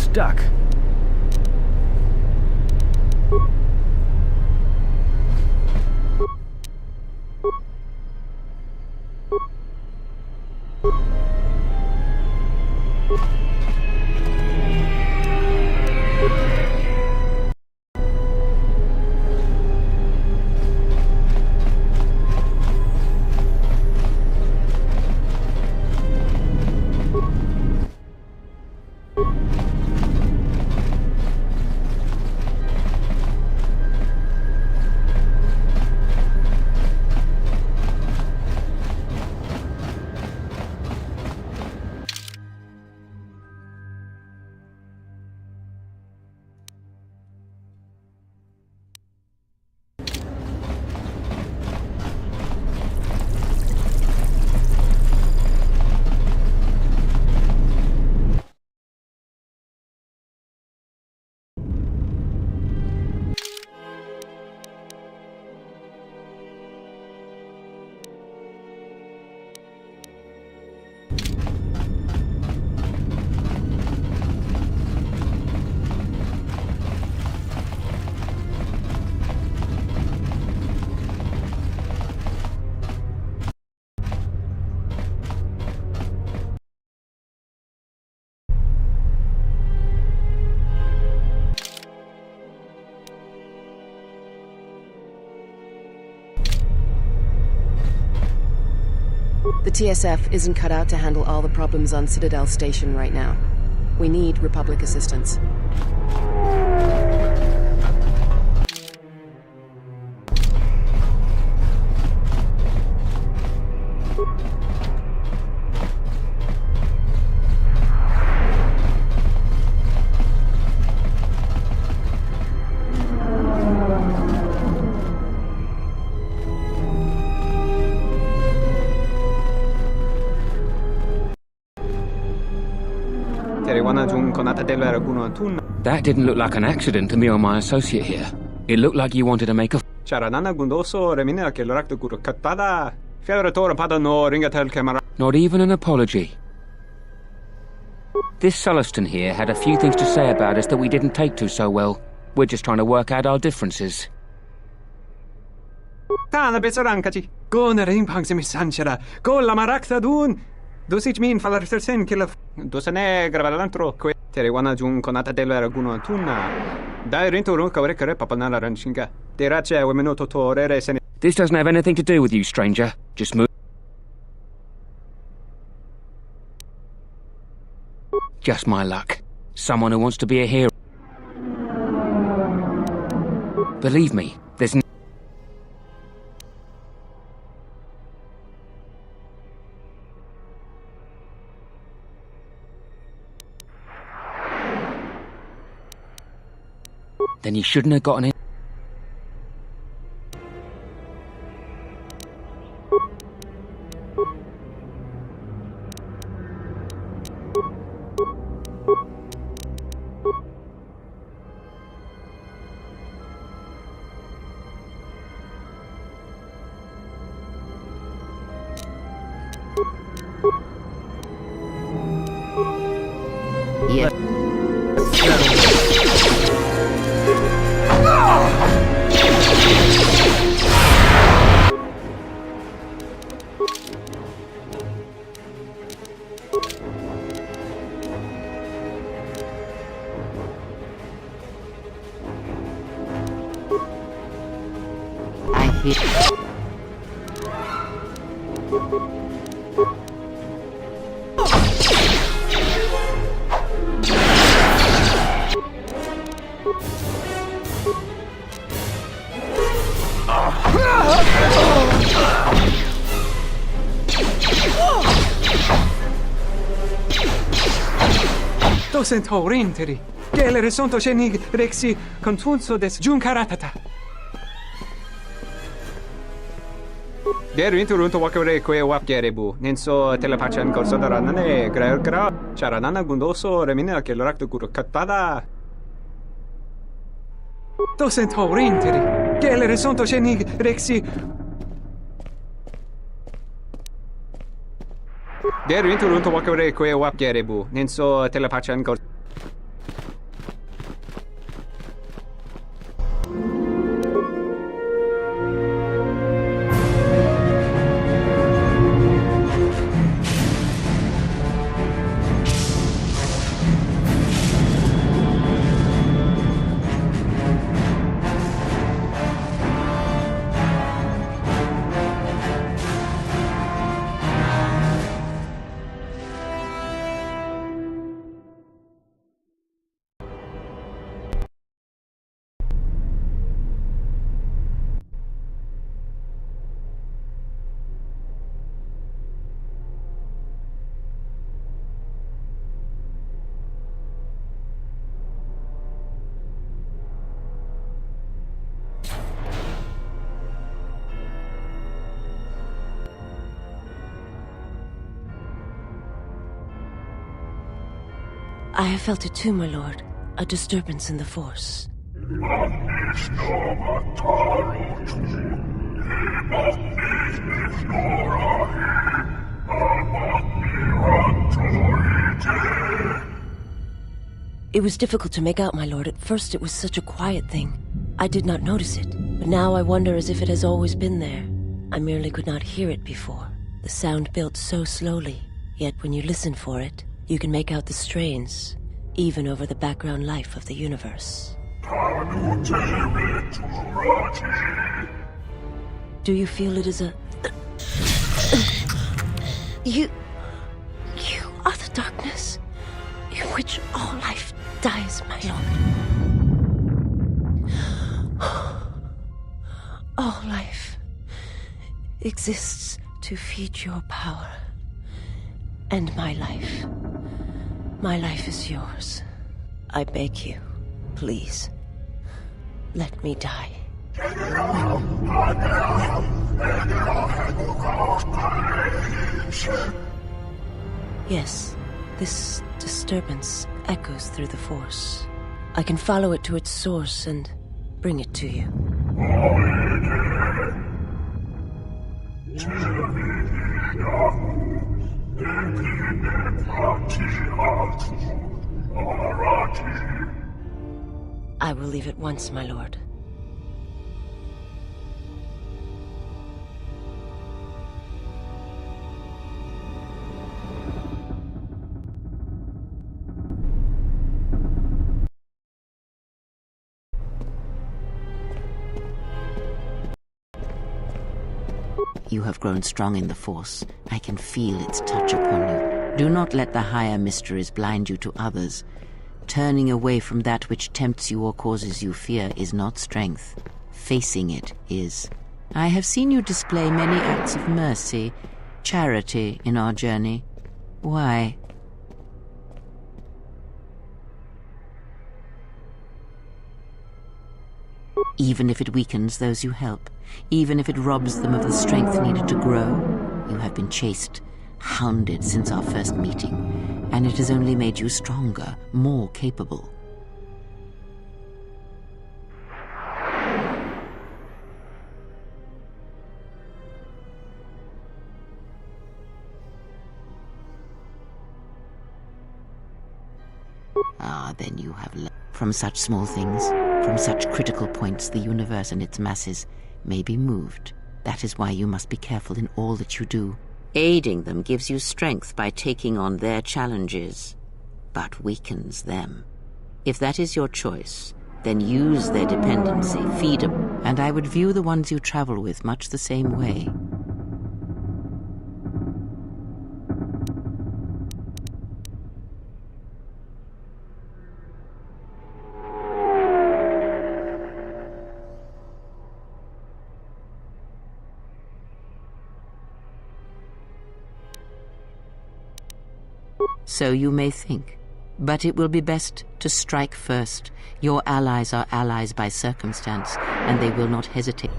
stuck. The TSF isn't cut out to handle all the problems on Citadel Station right now. We need Republic assistance. That didn't look like an accident to me or my associate here. It looked like you wanted to make a... Not even an apology. This Sulluston here had a few things to say about us that we didn't take to so well. We're just trying to work out our differences. Dosich min faller sen killa dosane gravalantro que teriwana jun konata delera guno tuna dai rinto ron kawre kare papanala ranshinga terache wemeno totorere sen. This doesn't have anything to do with you, stranger. Just move. Just my luck. Someone who wants to be a hero. Believe me, there's no... Then you shouldn't have gotten in. Yeah. Dosen torrenteri. Gelere sonto shenig rexi contunso des jun karatata. Der inturunto wakare kwe wapgerebu. Nenso telepachan korsodaranane gra charanana gundoso remina kelorakto kurukatada. Dosen torrenteri. Gelere sonto shenig rexi Der inturunto wakare kwe wapgerebu. Nenso telepachan kors I have felt it too, my lord. A disturbance in the Force. It was difficult to make out, my lord. At first it was such a quiet thing. I did not notice it. But now I wonder as if it has always been there. I merely could not hear it before. The sound built so slowly. Yet when you listen for it, you can make out the strains, even over the background life of the universe. Do you feel it is a... You are the darkness in which all life dies, my lord. All life exists to feed your power. And my life is yours. I beg you, please, let me die. Yes, this disturbance echoes through the Force. I can follow it to its source and bring it to you. I will leave at once, my lord. You have grown strong in the Force. I can feel its touch upon you. Do not let the higher mysteries blind you to others. Turning away from that which tempts you or causes you fear is not strength. Facing it is. I have seen you display many acts of mercy, charity in our journey. Why? Even if it weakens those you help, even if it robs them of the strength needed to grow, you have been chased, hounded since our first meeting, and it has only made you stronger, more capable. Ah, then you have learned. From such small things, from such critical points, the universe and its masses may be moved. That is why you must be careful in all that you do. Aiding them gives you strength by taking on their challenges, but weakens them. If that is your choice, then use their dependency, feed them, and I would view the ones you travel with much the same way. So you may think, but it will be best to strike first. Your allies are allies by circumstance, and they will not hesitate.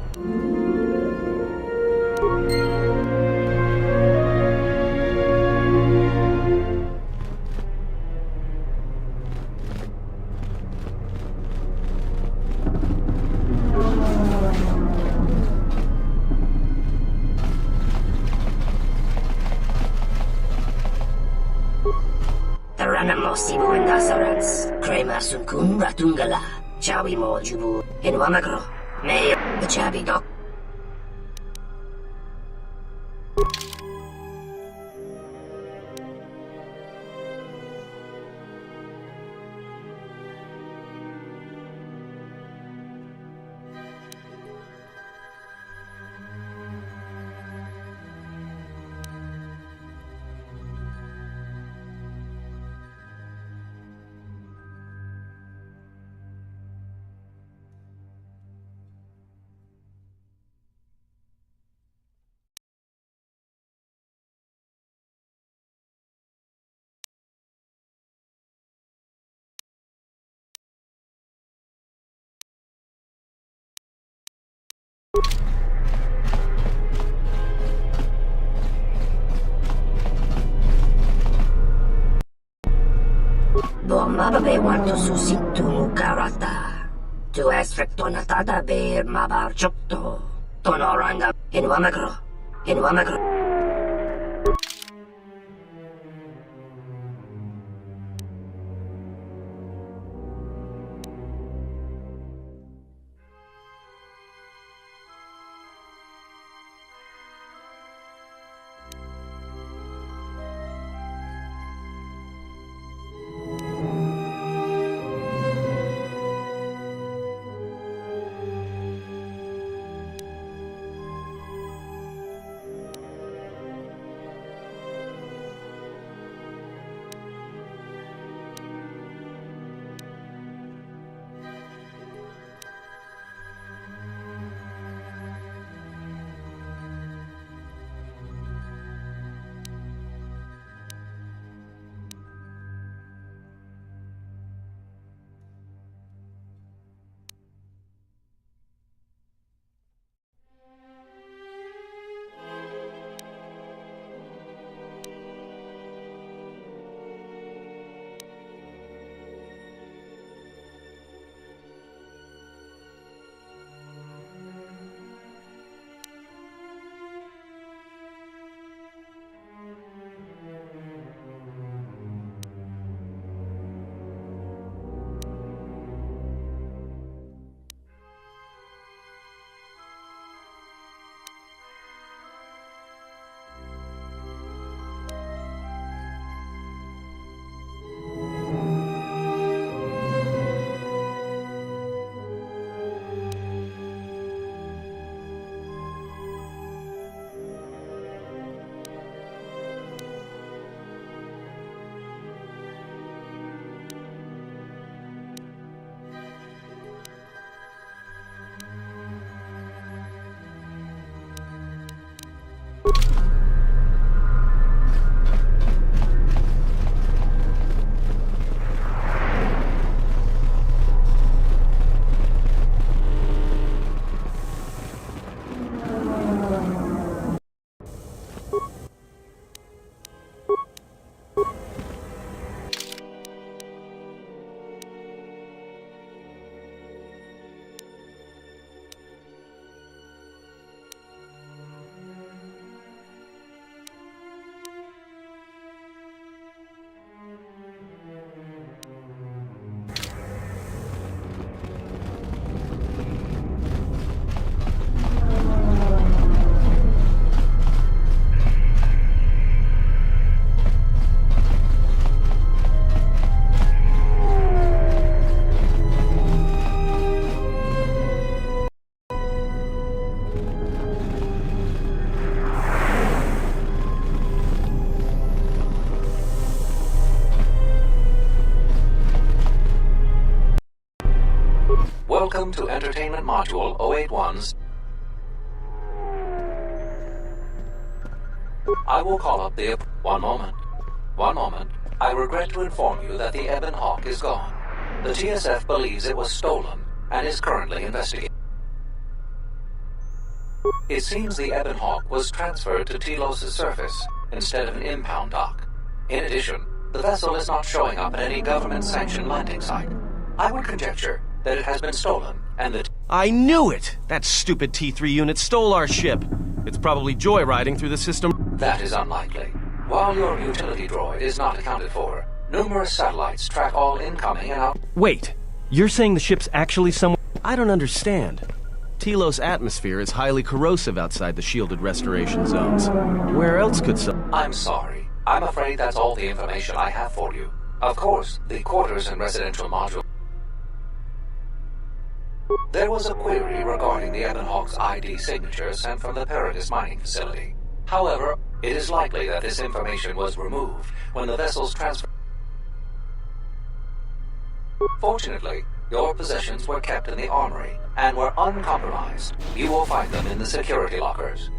Sibu and Dasarans, Krema Sunkun Ratungala, Chawi Mojubu, in Wamagro, May the Chabi Doc. Mababe wanto susintu mukarata. Tu esfrektonatada beer mabar chokto. Tonoranga in Wamagro. In Wamagro. Welcome to Entertainment Module 081's. I will call up the... One moment. One moment. I regret to inform you that the Ebon Hawk is gone. The TSF believes it was stolen and is currently investigating. It seems the Ebon Hawk was transferred to Telos' surface instead of an impound dock. In addition, the vessel is not showing up at any government-sanctioned landing site. I would conjecture that it has been stolen, and that... I knew it! That stupid T3 unit stole our ship. It's probably joyriding through the system. That is unlikely. While your utility droid is not accounted for, numerous satellites track all incoming and out... Wait, you're saying the ship's actually somewhere... I don't understand. Telos' atmosphere is highly corrosive outside the shielded restoration zones. Where else could some... I'm sorry. I'm afraid that's all the information I have for you. Of course, the quarters and residential module... There was a query regarding the Ebon Hawk's ID signature sent from the Paradis mining facility. However, it is likely that this information was removed when the vessel's transfer... Fortunately, your possessions were kept in the armory and were uncompromised. You will find them in the security lockers.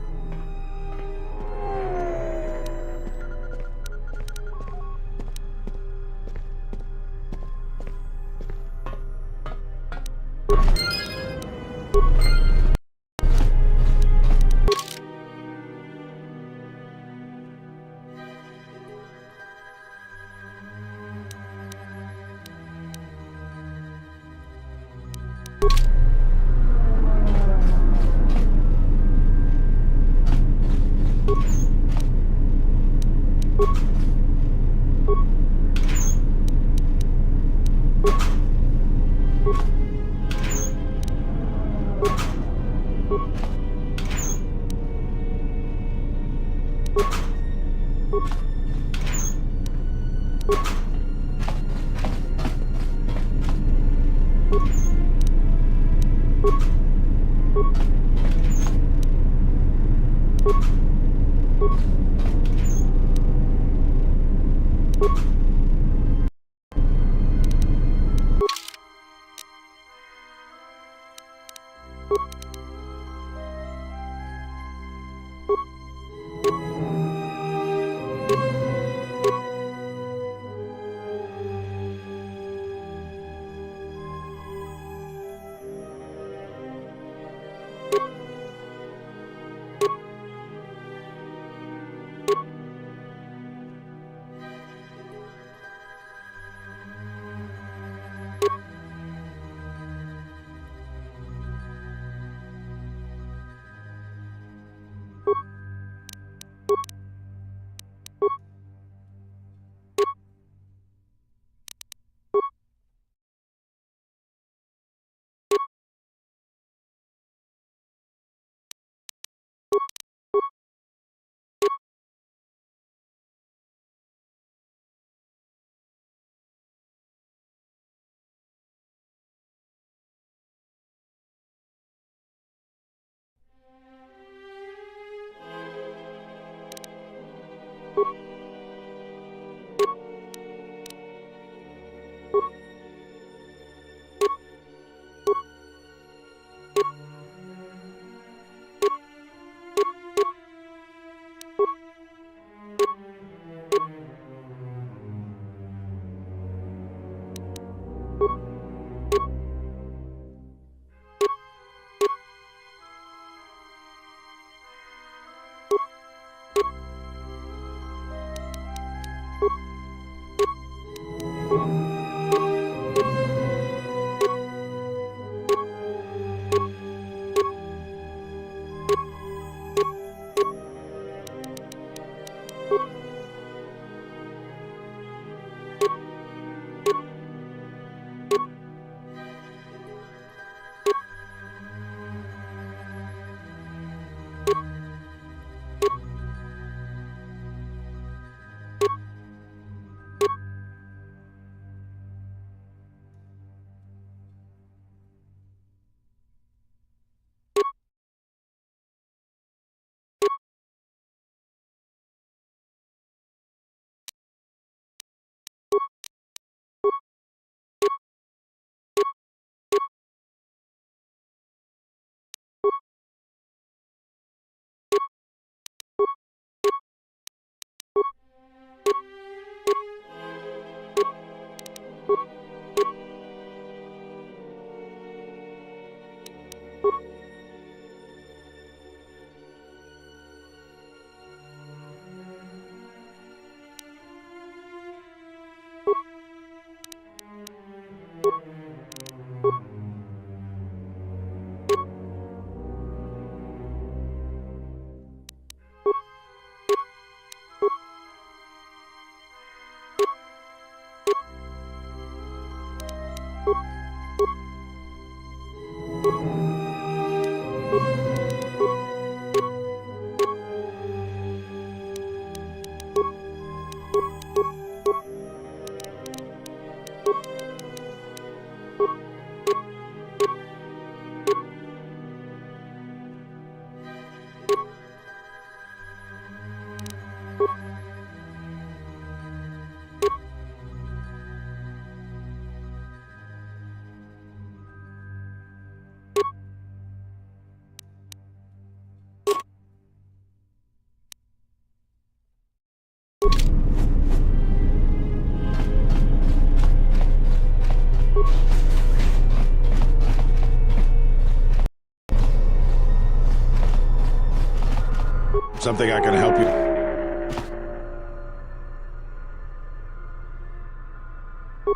Something I can help you?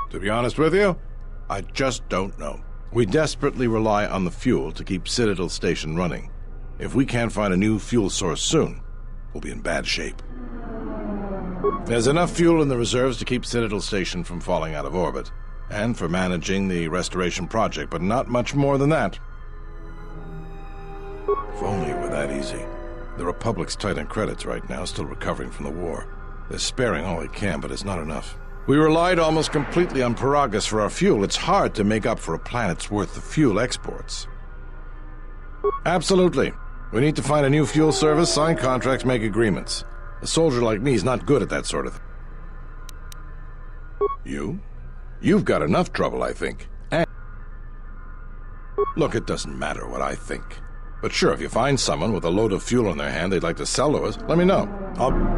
To be honest with you, I just don't know. We desperately rely on the fuel to keep Citadel Station running. If we can't find a new fuel source soon, we'll be in bad shape. There's enough fuel in the reserves to keep Citadel Station from falling out of orbit, and for managing the restoration project, but not much more than that. If only it were that easy. The Republic's tight on credits right now, still recovering from the war. They're sparing all they can, but it's not enough. We relied almost completely on Peragus for our fuel. It's hard to make up for a planet's worth of fuel exports. Absolutely. We need to find a new fuel service, sign contracts, make agreements. A soldier like me is not good at that sort of thing. You? You've got enough trouble, I think. And look, it doesn't matter what I think. But sure, if you find someone with a load of fuel in their hand they'd like to sell to us, let me know. I'll...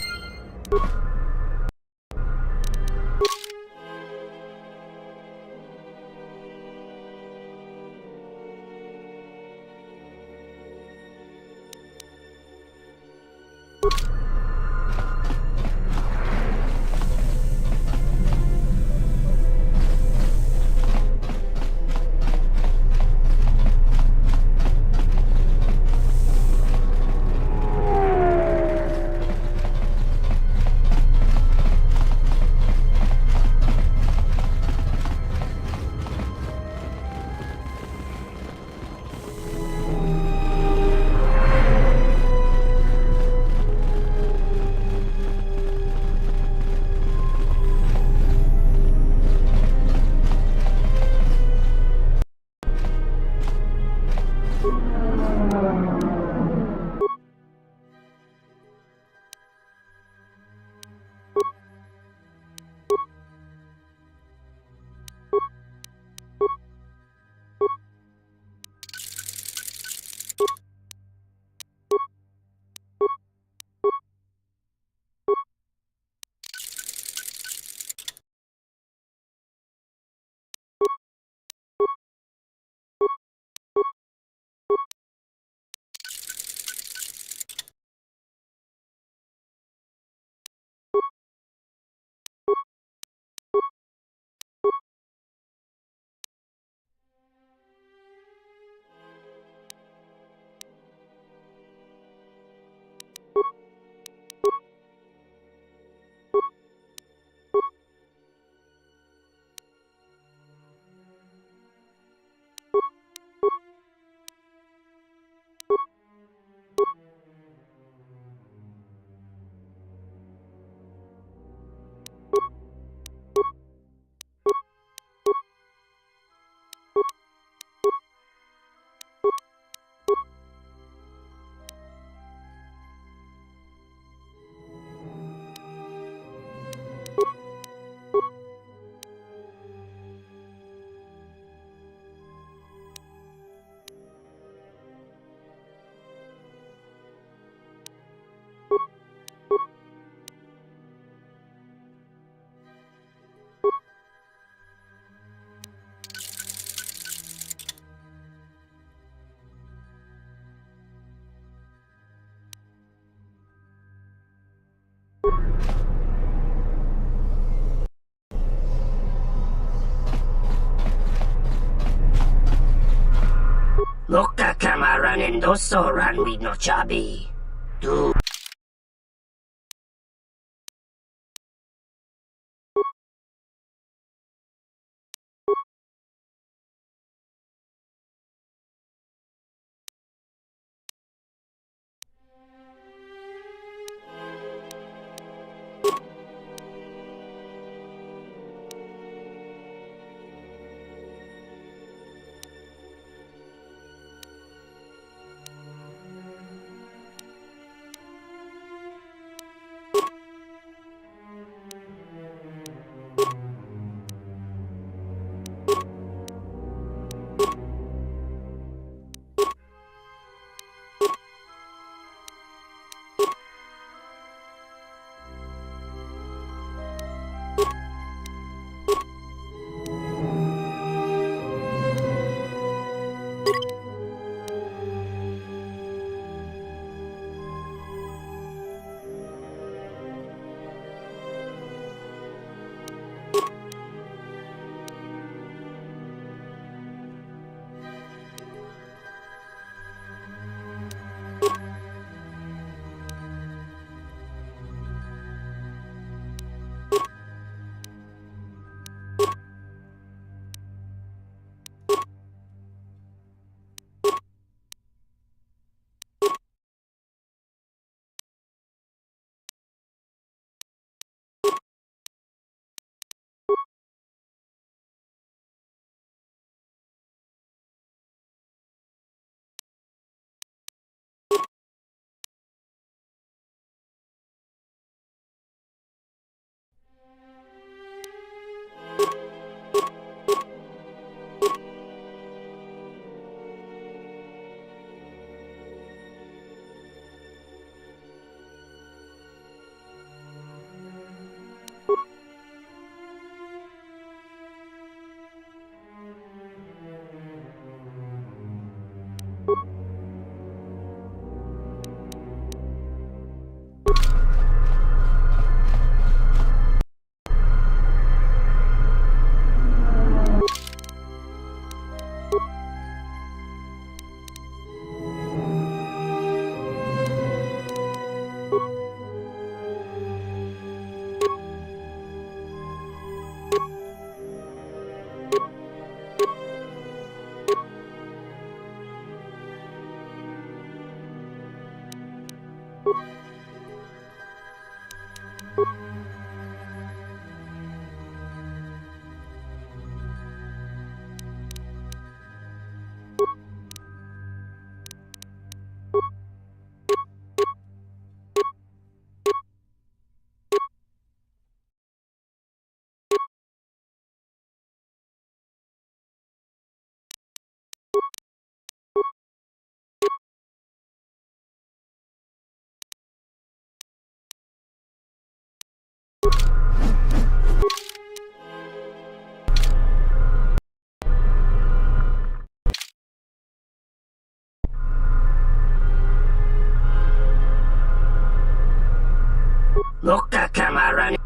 Loka kamaran endoso ranwi no chabi. Du Loka kamarani.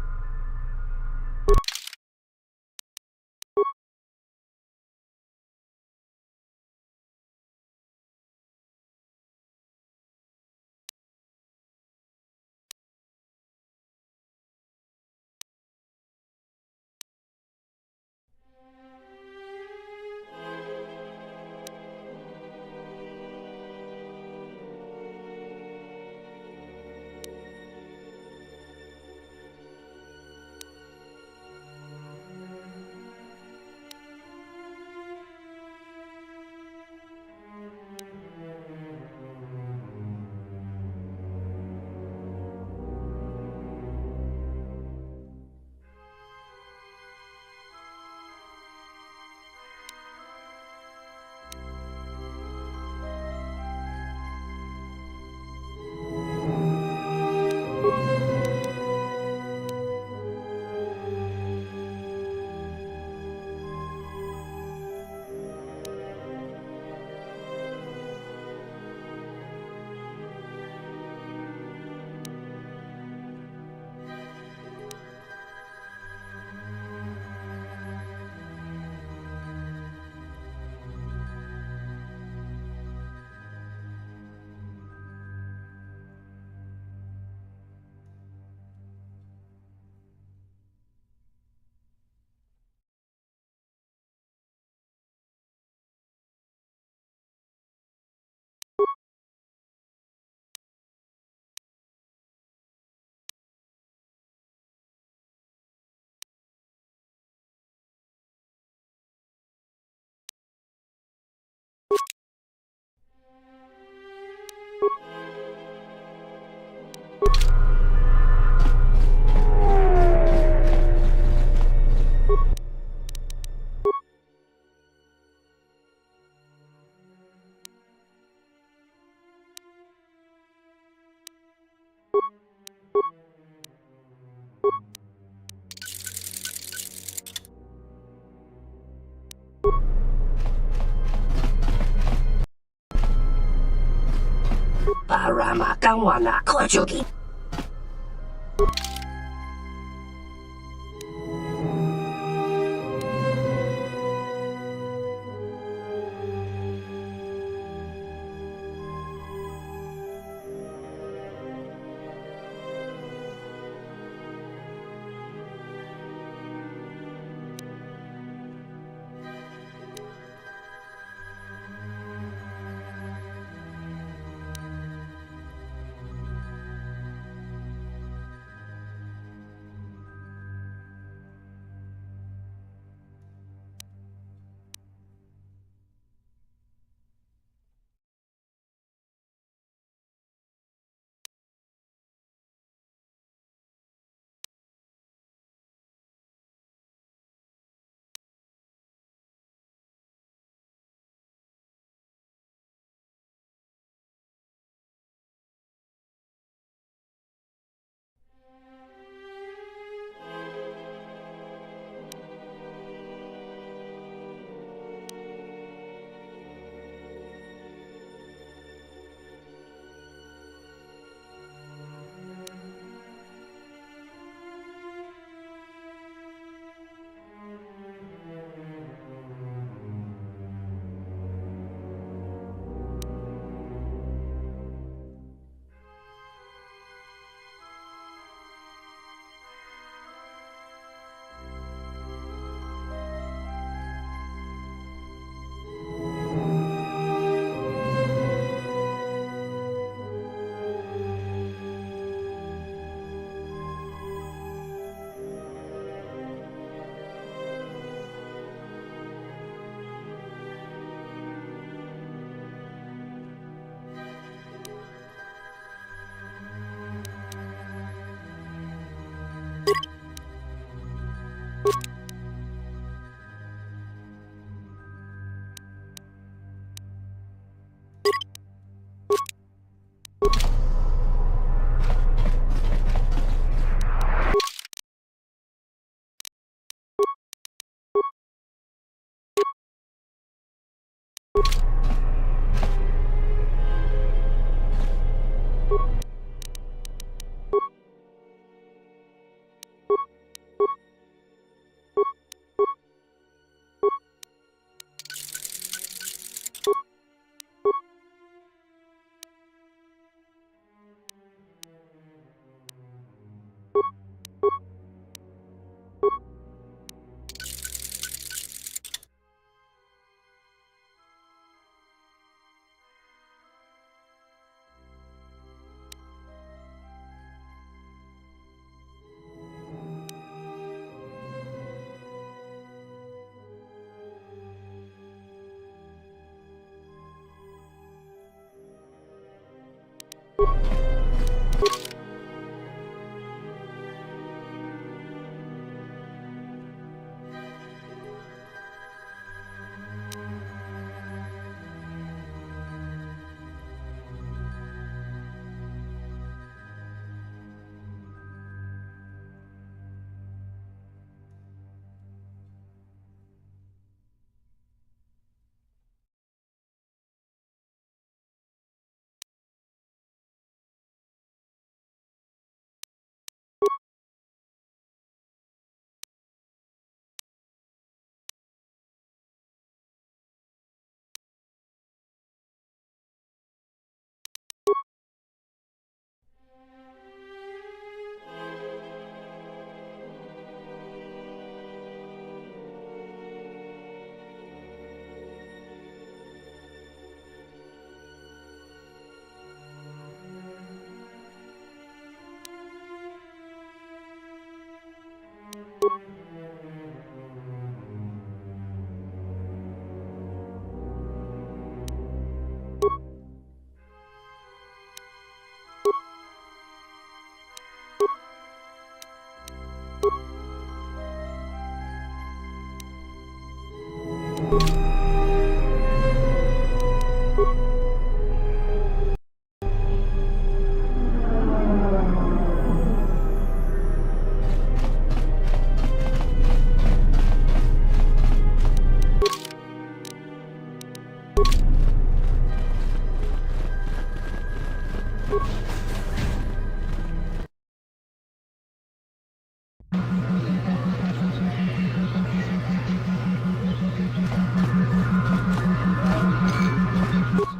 Paramakawana Kojugi.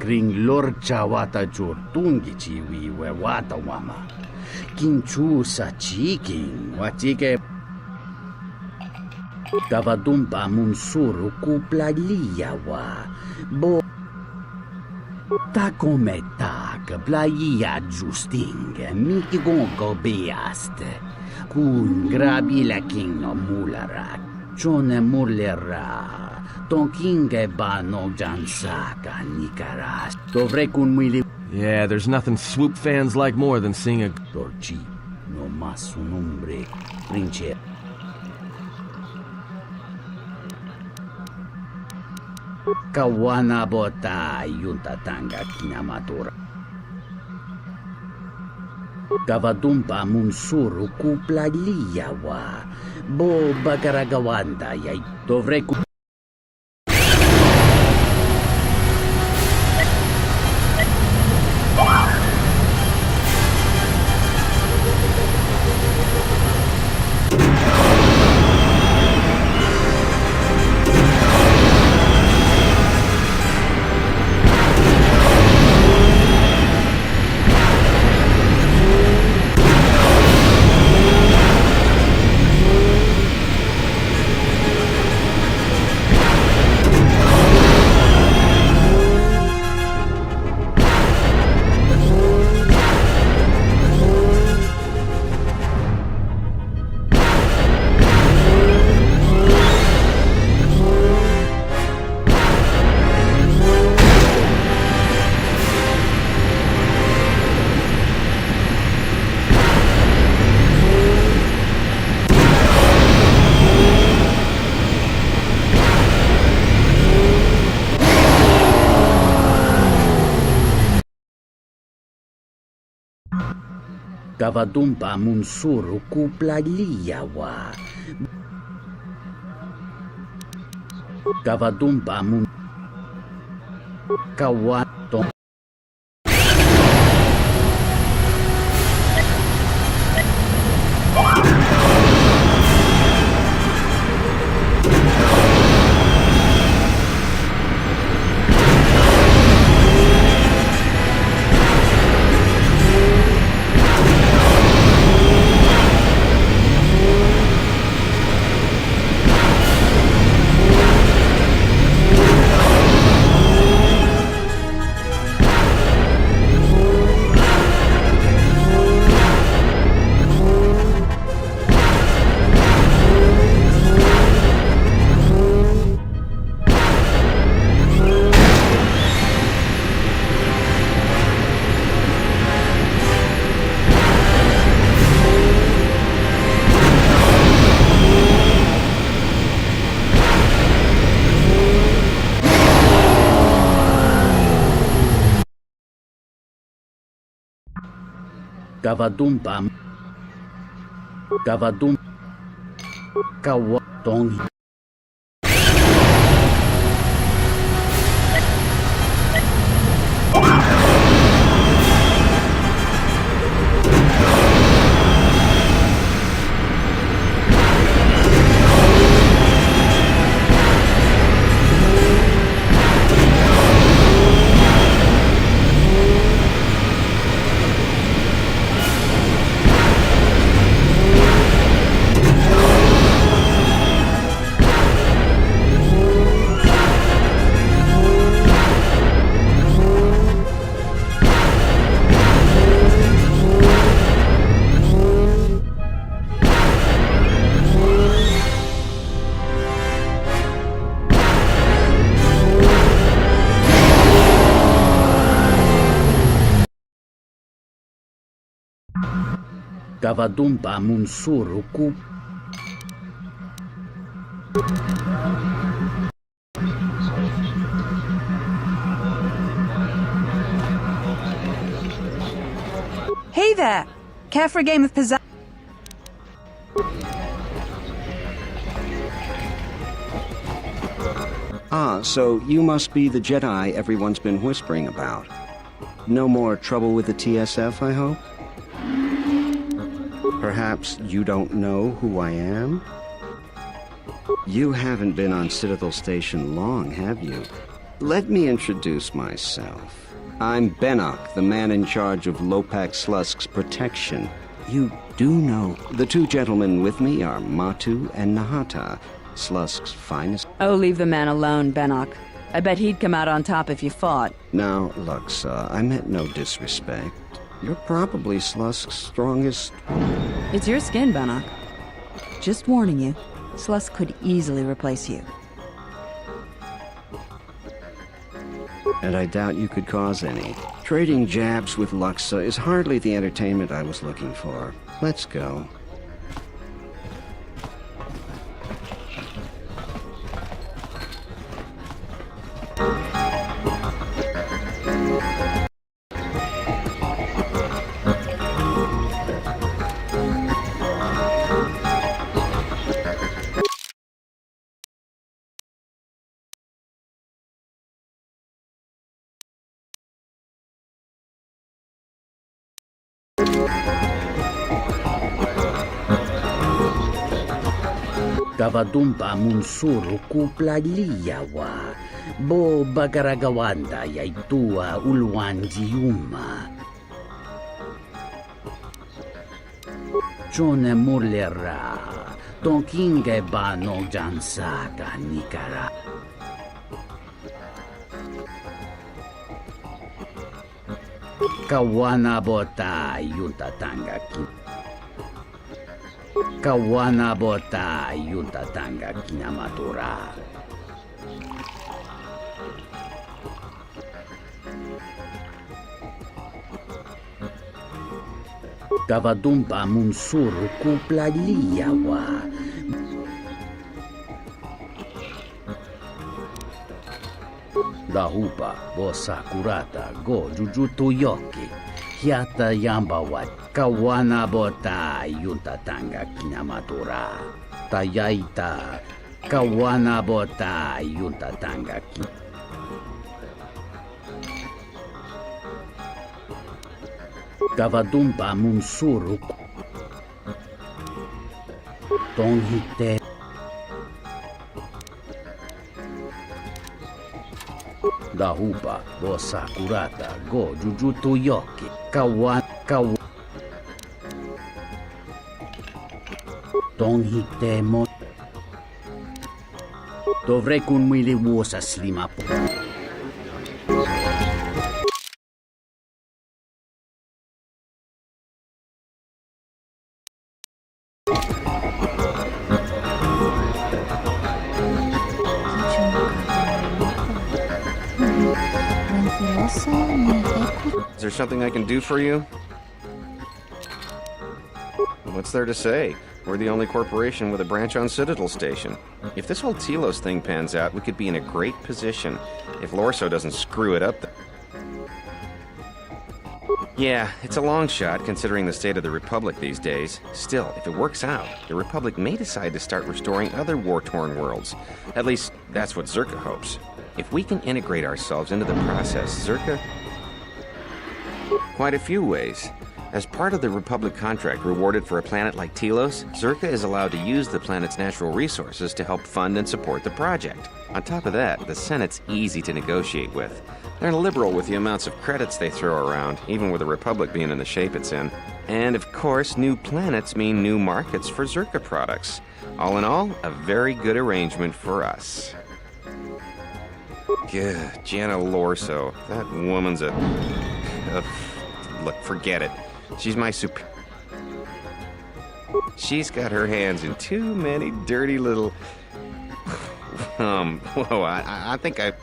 Kring lor chawata jor tungi chiwi we wata wama. Kinchu sa chiking wachike. Kavadumpa munsuru kuplalia wa. Bo. Ta come tak plaia justing miki gongo beaste. Kun grabi la king no mulara. Chone murlera. Tonkinge bano jansaka nikaras. Dovrei kun mili. Yeah, there's nothing swoop fans like more than seeing a... Dorchi, no mas un hombre, prince. Kawana bota yuntatanga kinamatura. Kavadumpa munsuru kuplalia wa. Bo bagaragawanda yay. Dovrei kun... Kavadumpa munsuru kuplalia wa. Kavadumpa mun... Kawato... Gavadumpa. Gavadum. Kawadong. Gavadumpa Munsuruku. Hey there! Care for a game of pizzazz? Ah, so you must be the Jedi everyone's been whispering about. No more trouble with the TSF, I hope? Perhaps you don't know who I am? You haven't been on Citadel Station long, have you? Let me introduce myself. I'm Bennock, the man in charge of Lopak Slusk's protection. You do know the two gentlemen with me are Matu and Nahata, Slusk's finest. Oh, leave the man alone, Bennock. I bet he'd come out on top if you fought. Now, Luxa, I meant no disrespect. You're probably Slusk's strongest. It's your skin, Bennock. Just warning you, Slusk could easily replace you. And I doubt you could cause any. Trading jabs with Luxa is hardly the entertainment I was looking for. Let's go. Gavadumpa Munsuru Kupla Liyawa. Bo Bagaragawanda Yaitua Ulwanjiuma. Chone Mulera. Tonkinge Bano Jansaka Nikara. Kawana Bota Yuntatanga Ki. Kawana Bota Yuntatanga Kinamatura. Gavadumpa Munsuru Kupla Liyawa. Dahupa Bosakurata Go Jujutu Yoki. Hiata Yambawat Kawana Bota Yuntatanga Kinamatura. Tayaita Kawana Bota Yuntatanga Ki. Gavadumpa Munsuru Tonghite Dahupa Bosakurata Go Jujutu Yoki Kawan Tonghite Mo Dovrei kunmili wuosa slimapo. Is there something I can do for you? What's there to say? We're the only corporation with a branch on Citadel Station. If this whole Telos thing pans out, we could be in a great position. If Lorso doesn't screw it up. Yeah, it's a long shot considering the state of the Republic these days. Still, if it works out, the Republic may decide to start restoring other war-torn worlds. At least, that's what Zerka hopes. If we can integrate ourselves into the process, Zerka... Quite a few ways. As part of the Republic contract rewarded for a planet like Telos, Zerka is allowed to use the planet's natural resources to help fund and support the project. On top of that, the Senate's easy to negotiate with. They're liberal with the amounts of credits they throw around, even with the Republic being in the shape it's in. And of course, new planets mean new markets for Zerka products. All in all, a very good arrangement for us. Gah, Jana Lorso. That woman's a... look, forget it. She's my She's got her hands in too many dirty little... whoa, I think I...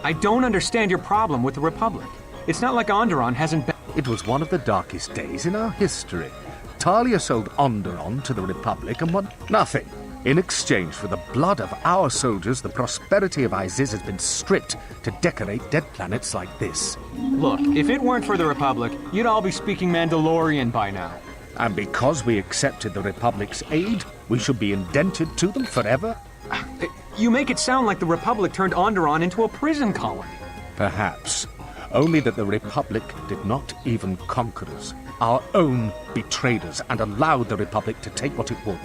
I don't understand your problem with the Republic. It's not like Onderon hasn't been... It was one of the darkest days in our history. Talia sold Onderon to the Republic and won nothing. In exchange for the blood of our soldiers, the prosperity of Iziz has been stripped to decorate dead planets like this. Look, if it weren't for the Republic, you'd all be speaking Mandalorian by now. And because we accepted the Republic's aid, we should be indented to them forever? You make it sound like the Republic turned Onderon into a prison colony. Perhaps. Only that the Republic did not even conquer us. Our own betrayed us and allowed the Republic to take what it would.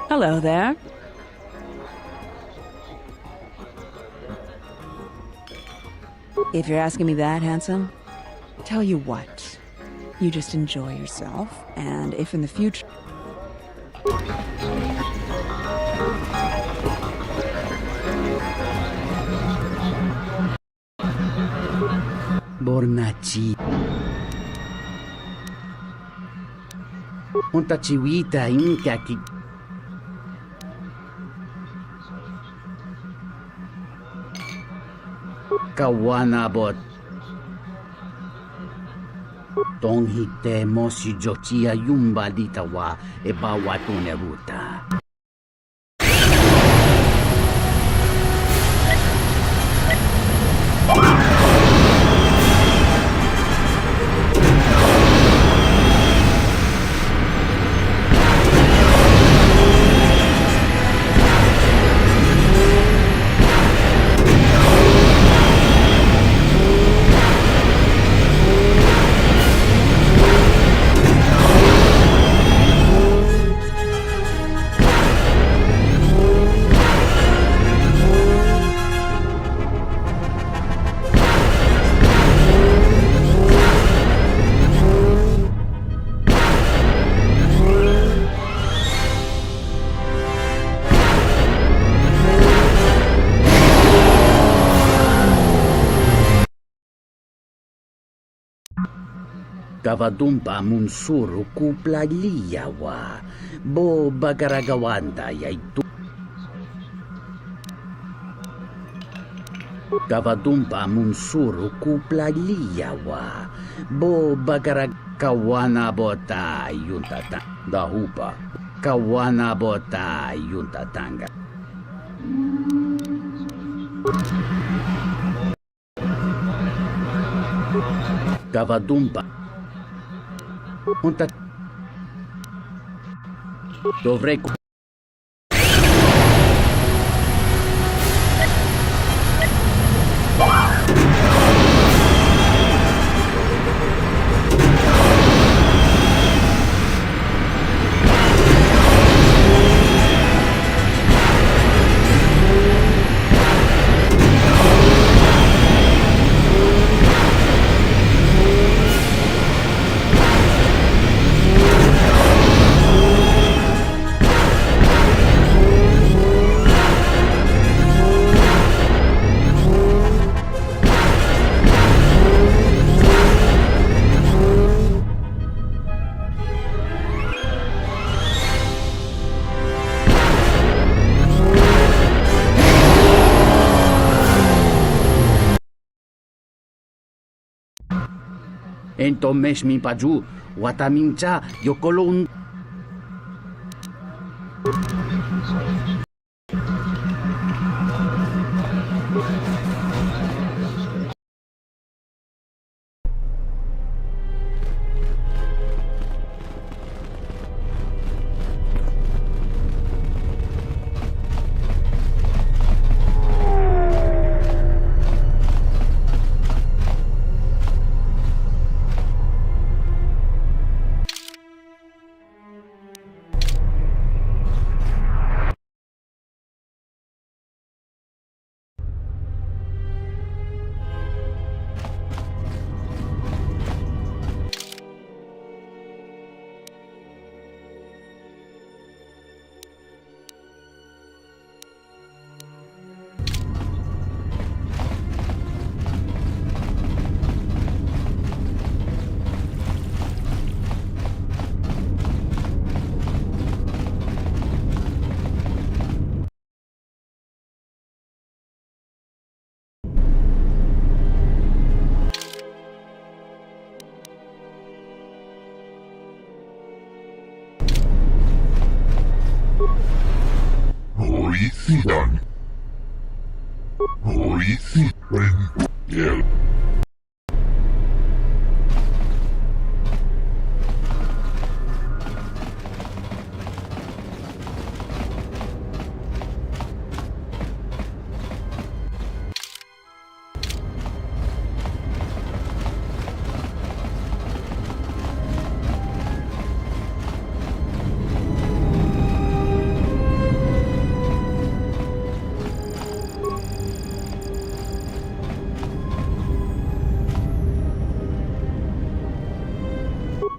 Hello there. If you're asking me that, handsome, tell you what. You just enjoy yourself, and if in the future... Bornachi. Ontachiwita inkaki. Kawanabot. Tonghite mosi jochia yumba ditawa e bawatu neruta. Kavadumpa munsuru kupla liyawa, bo bagaragawanda yaitu. Kavadumpa munsuru kupla liyawa, bo bagaragawana bota yuntata. Dahupa, kawana bota yuntatanga. Kavadumpa. Dovrei... Ento mes mi paju, watamincha, yokolon. Hoicidan. Hoicidan.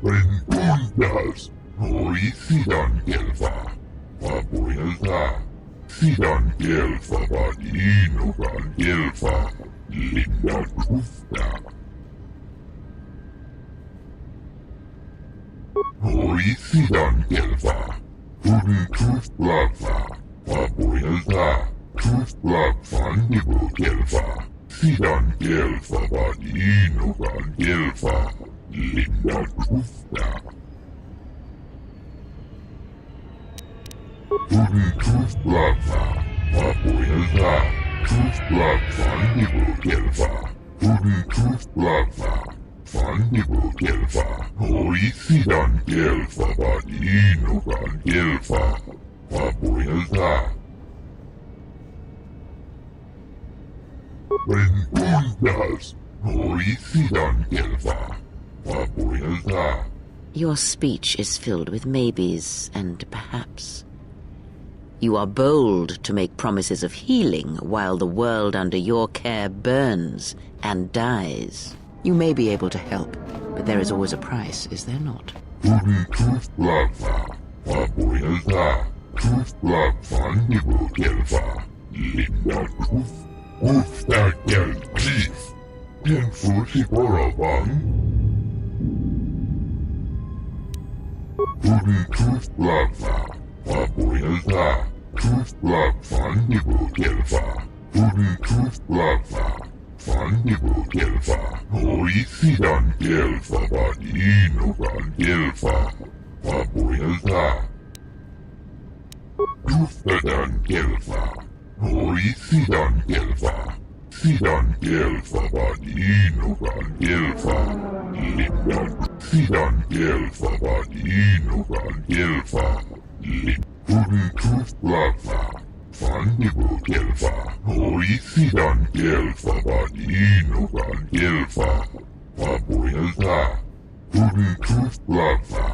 Rentundas, Hoicidan Gelfa, Vapuelta, Sidan Gelfa Vadinogan Gelfa, Linda Krufta. Hoicidan Gelfa, Huden Kruftlagfa, Vapuelta, Kruftlagfan Nibu Gelfa, Sidan Gelfa Vadinogan Gelfa, Linda Krufta. Huden Kruftlagfa, Vapuelta, Kruftlagfan Nibu Gelfa, Huden Kruftlagfa, Fan Nibu Gelfa, Hoicidan Gelfa Vadinogan Gelfa, Vapuelta. Rentundas, Hoicidan Gelfa, Vapuelta. Your speech is filled with maybes and perhaps. You are bold to make promises of healing while the world under your care burns and dies. You may be able to help, but there is always a price, is there not? Huden Kruftlagfa, Vapuelta, Kruftlagfan Nibu Gelfa, Linda Kruf, Krufta Gel Chief, Genfusi Borabang. Huden Kruftlagfa, Vapuelta, Kruftlagfan Nibu Gelfa, Huden Kruftlagfa, Fan Nibu Gelfa, Hoicidan Gelfa Vadinogan Gelfa, Vapuelta. Kruftadan Gelfa, Hoicidan Gelfa, Sidan Gelfa Vadinogan Gelfa, Linda. Sidan Gelfa Vadinogan Gelfa, Linda. Huden Kruftlagfa, Fan Nibu Gelfa, Hoicidan Gelfa Vadinogan Gelfa, Vapuelta. Huden Kruftlagfa,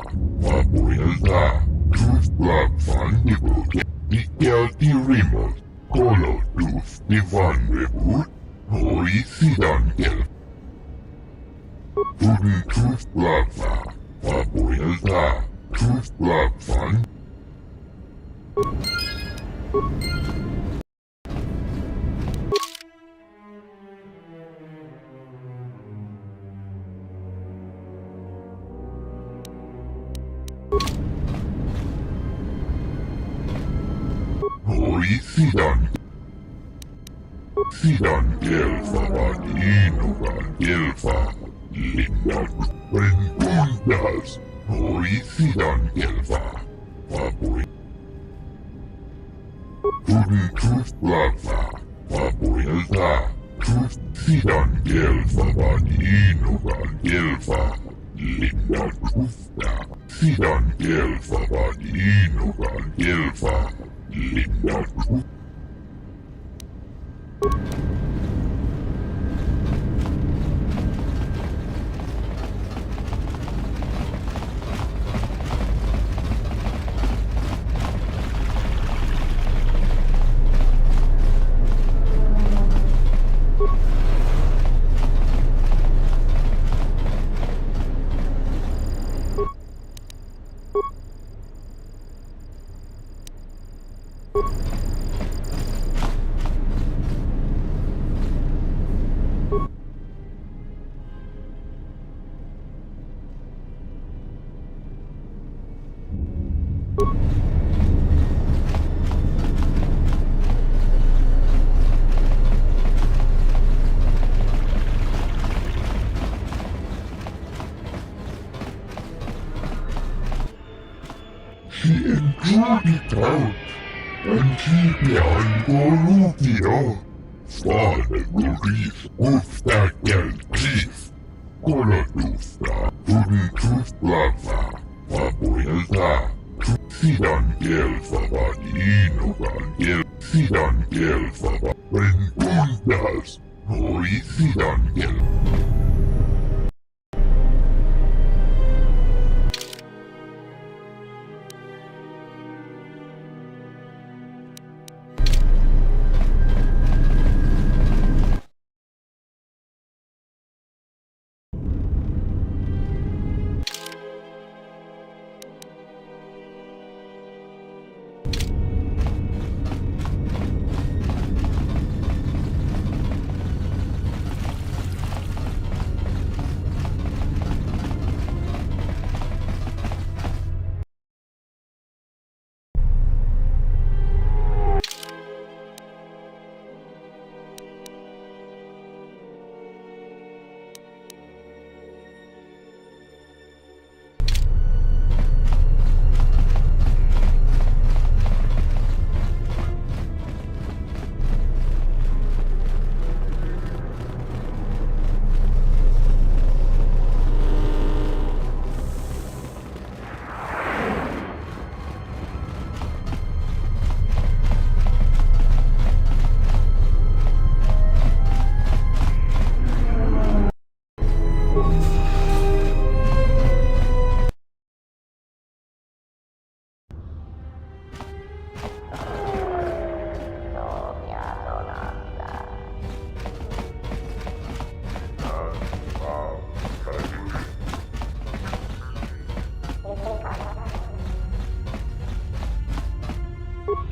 Vapuelta, Kruftlagfan Nibu Gelfa. Nikelti Rimos, Kolo Duf Divan Rebut, Hoicidan Gelfa. Huden Kruftlagfa, Vapuelta, Kruftlagfan. Hoicidan. Sidan Gelfa Vadinogan Gelfa, Linda Renundas. Hoi sidan kelfa. Vapuri. Tudin trust lava. Vapurilta. Trust sidan kelfa van inokan kelfa. Linda trusta. Sidan kelfa van inokan kelfa. Linda trusta. She enjoyed it out, and she behind Goluvio. Father will reach Ustakel Chief. Kolodusta, Tudin Trust Lava, Vapurilta. Sidan Gelfa van Inokan Gel. Sidan Gelfa van Renundas. Hoi Sidan Gelfa.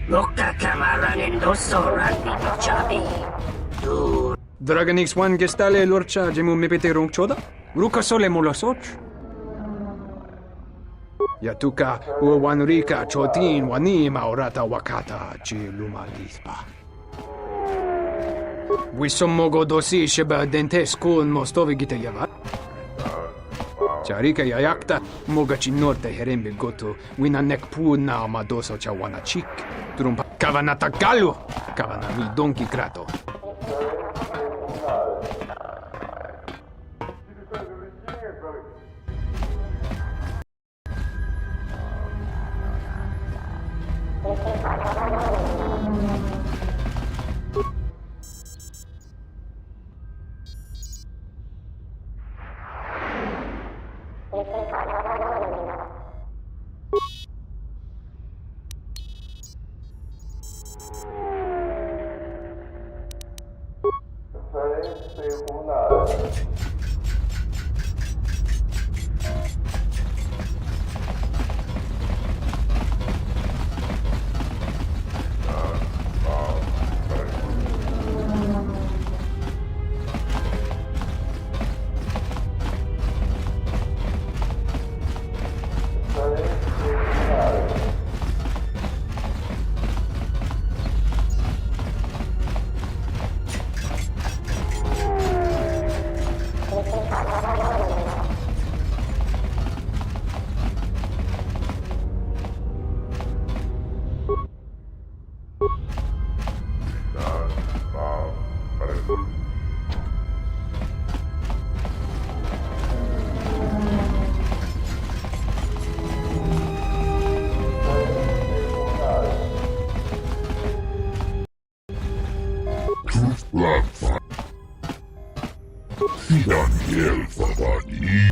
Lukta kamaranin dosoran dito chabi. Dragonix one gestale lorcha jemu mepete rong choda? Ruka sole molosoch? Yatuka uwanrika chotin wani maurata wakata chi lumalispa. Wisomogo dosi sheba dentes kun mostovi gite yava. Charika yayakta mogachi norte herembe goto wina nekpu na amadoso chawana chik. Trumpa kavanata galu kavana mi donki krato. Sidan Gelfa Badi.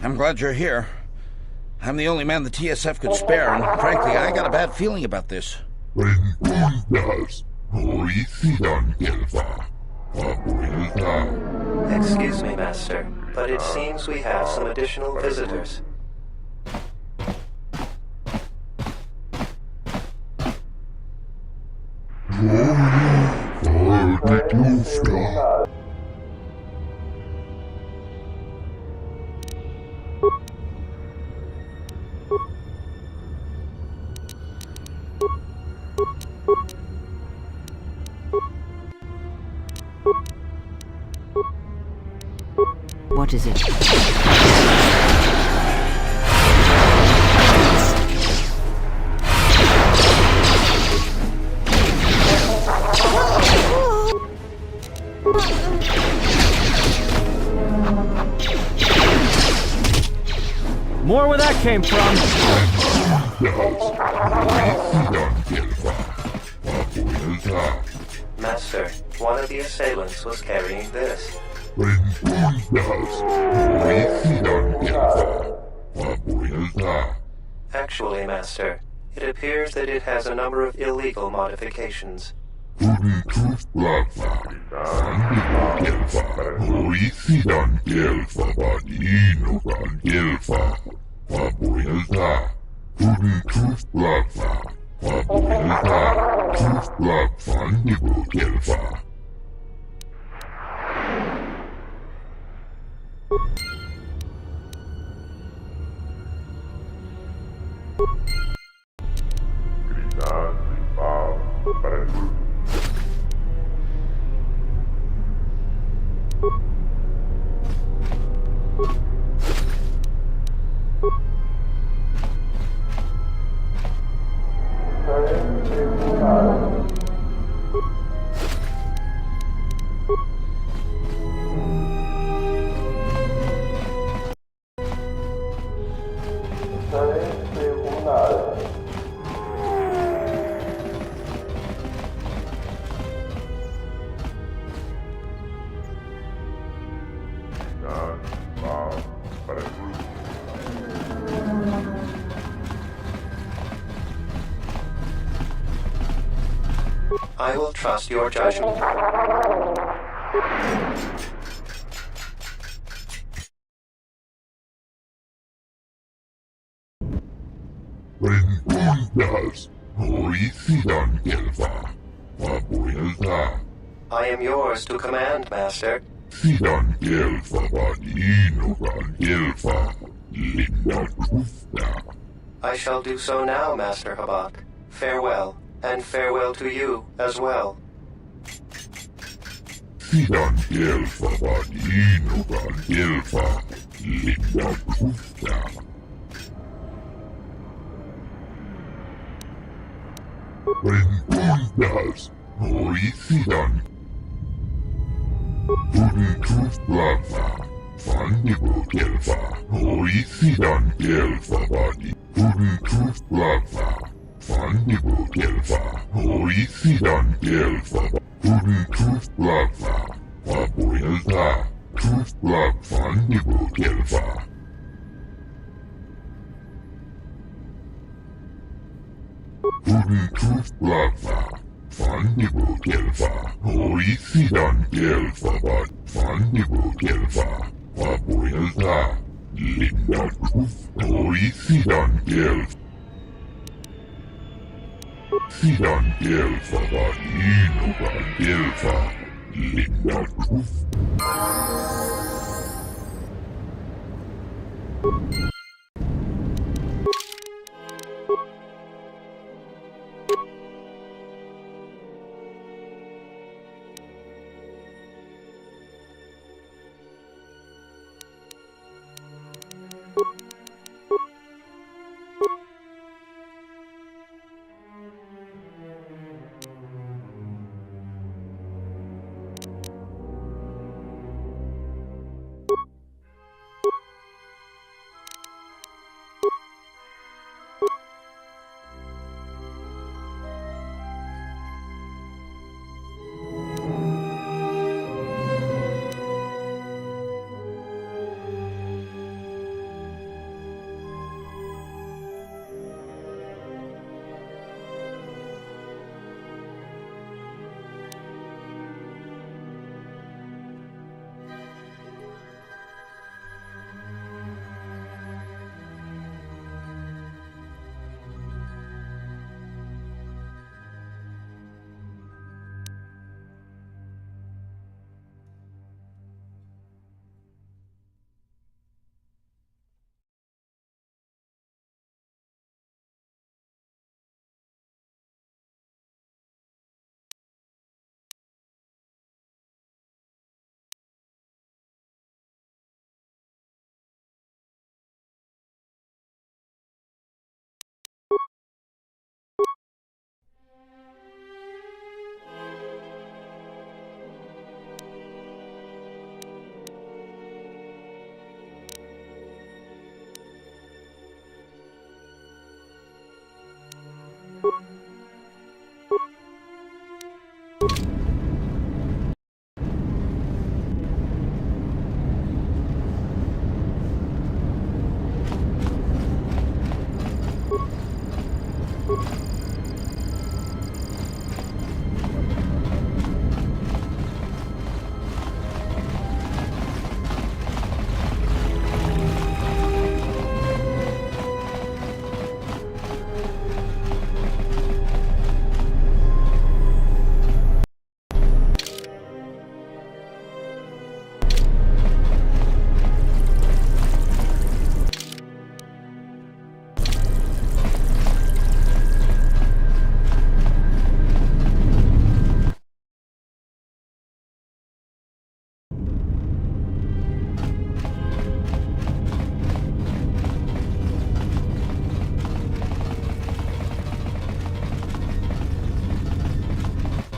I'm glad you're here. I'm the only man the TSF could spare, and frankly, I got a bad feeling about this. Excuse me, Master, but it seems we have some additional visitors. What is it? More where that came from. Master, one of the assailants was carrying this. Actually, Master, it appears that it has a number of illegal modifications. I will trust your judgment. I am yours to command, Master. I shall do so now, Master Habak. Farewell, and farewell to you as well. Oisidan elfa vaan iinukan elfa linnan kufta. Rentundas oisidan Tudun kuflava Vandibo elfa oisidan elfa vaan Tudun kuflava Vandibo elfa oisidan elfa Tudun kuflava Vapoilta kuflav vandibo elfa Tudun kuflava Vandibo elfa oisidan elfa vaan Vandibo elfa Vapoilta linnan kufta oisidan elfa Sidan elfa vaan iinukan elfa linnan kufta.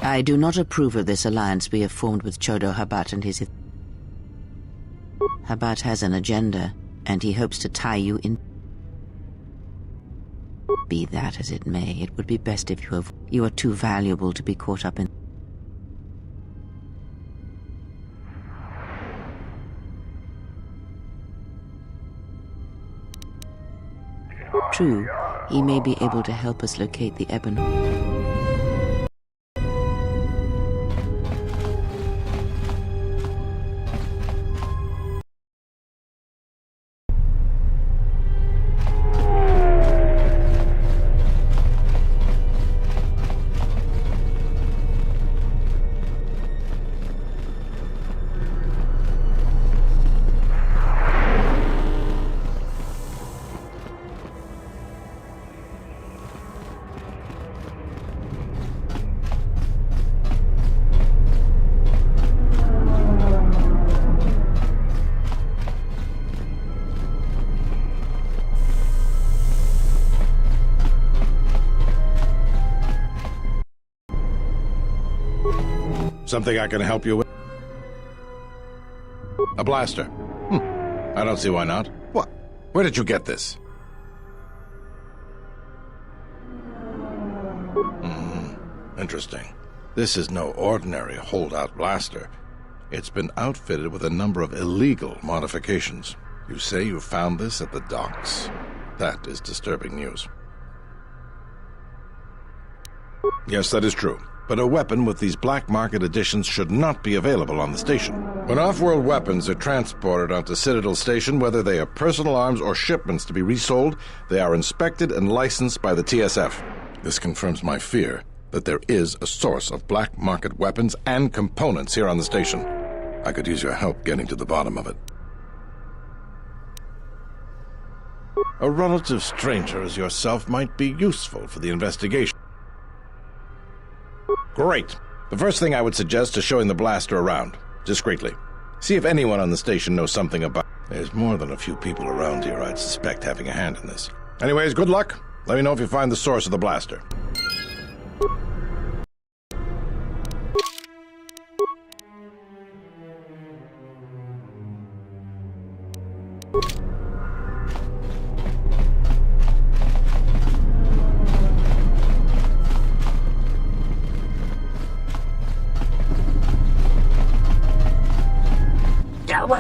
I do not approve of this alliance we have formed with Chodo Habat and his... Habat has an agenda, and he hopes to tie you in... Be that as it may, it would be best if you are too valuable to be caught up in... True, he may be able to help us locate the Ebon... Something I can help you with? A blaster. I don't see why not. What? Where did you get this? Interesting. This is no ordinary holdout blaster. It's been outfitted with a number of illegal modifications. You say you found this at the docks? That is disturbing news. Yes, that is true. But a weapon with these black market editions should not be available on the station. When off-world weapons are transported onto Citadel Station, whether they are personal arms or shipments to be resold, they are inspected and licensed by the TSF. This confirms my fear that there is a source of black market weapons and components here on the station. I could use your help getting to the bottom of it. A relative stranger as yourself might be useful for the investigation. Great. The first thing I would suggest is showing the blaster around, discreetly. See if anyone on the station knows something about it. There's more than a few people around here I'd suspect having a hand in this. Anyways, good luck. Let me know if you find the source of the blaster.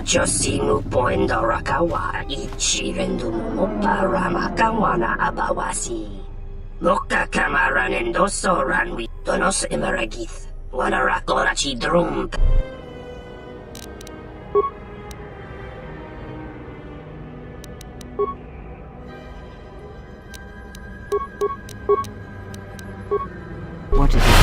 Josimu poendo rakawa ichi rendu mopa rama kawana abawasi. Moka kamaran endoso ranwi donos emeragith. Wana rakorachi drum. What is it?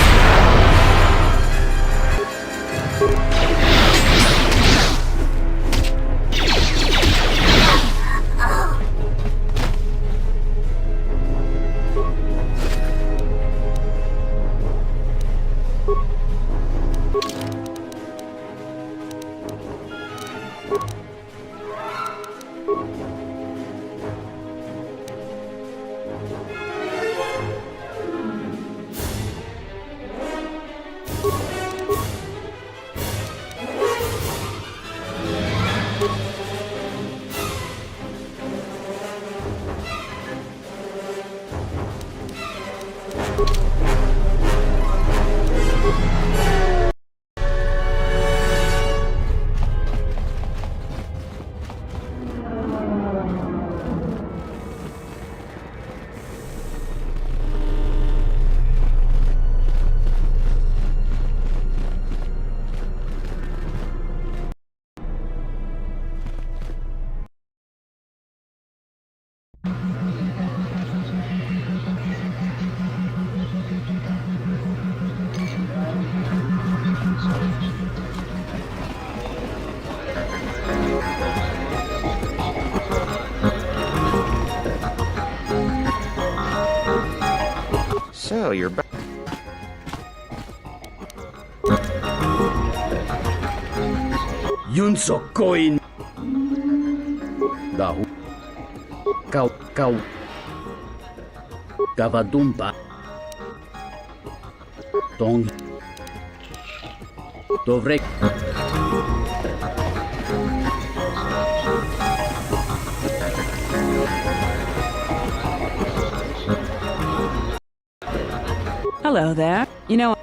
So, you're back. Yunsok Coin Dahu Kau Gavadumpa Tong Dovrek Hello there. You know...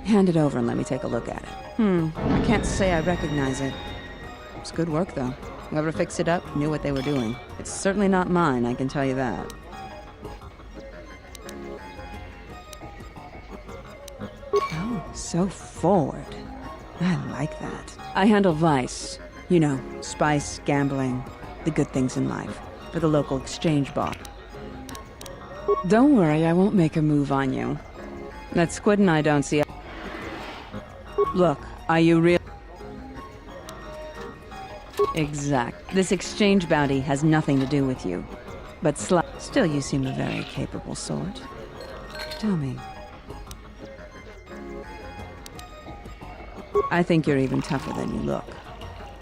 Hand it over and let me take a look at it. I can't say I recognize it. It's good work, though. Whoever fixed it up knew what they were doing. It's certainly not mine, I can tell you that. Oh, so forward. I like that. I handle Vice. You know, spice, gambling, the good things in life, for the local exchange bar. Don't worry, I won't make a move on you. That Squid and I don't see... Look, are you real? Exact. This exchange bounty has nothing to do with you. But still, you seem a very capable sort. Tell me. I think you're even tougher than you look.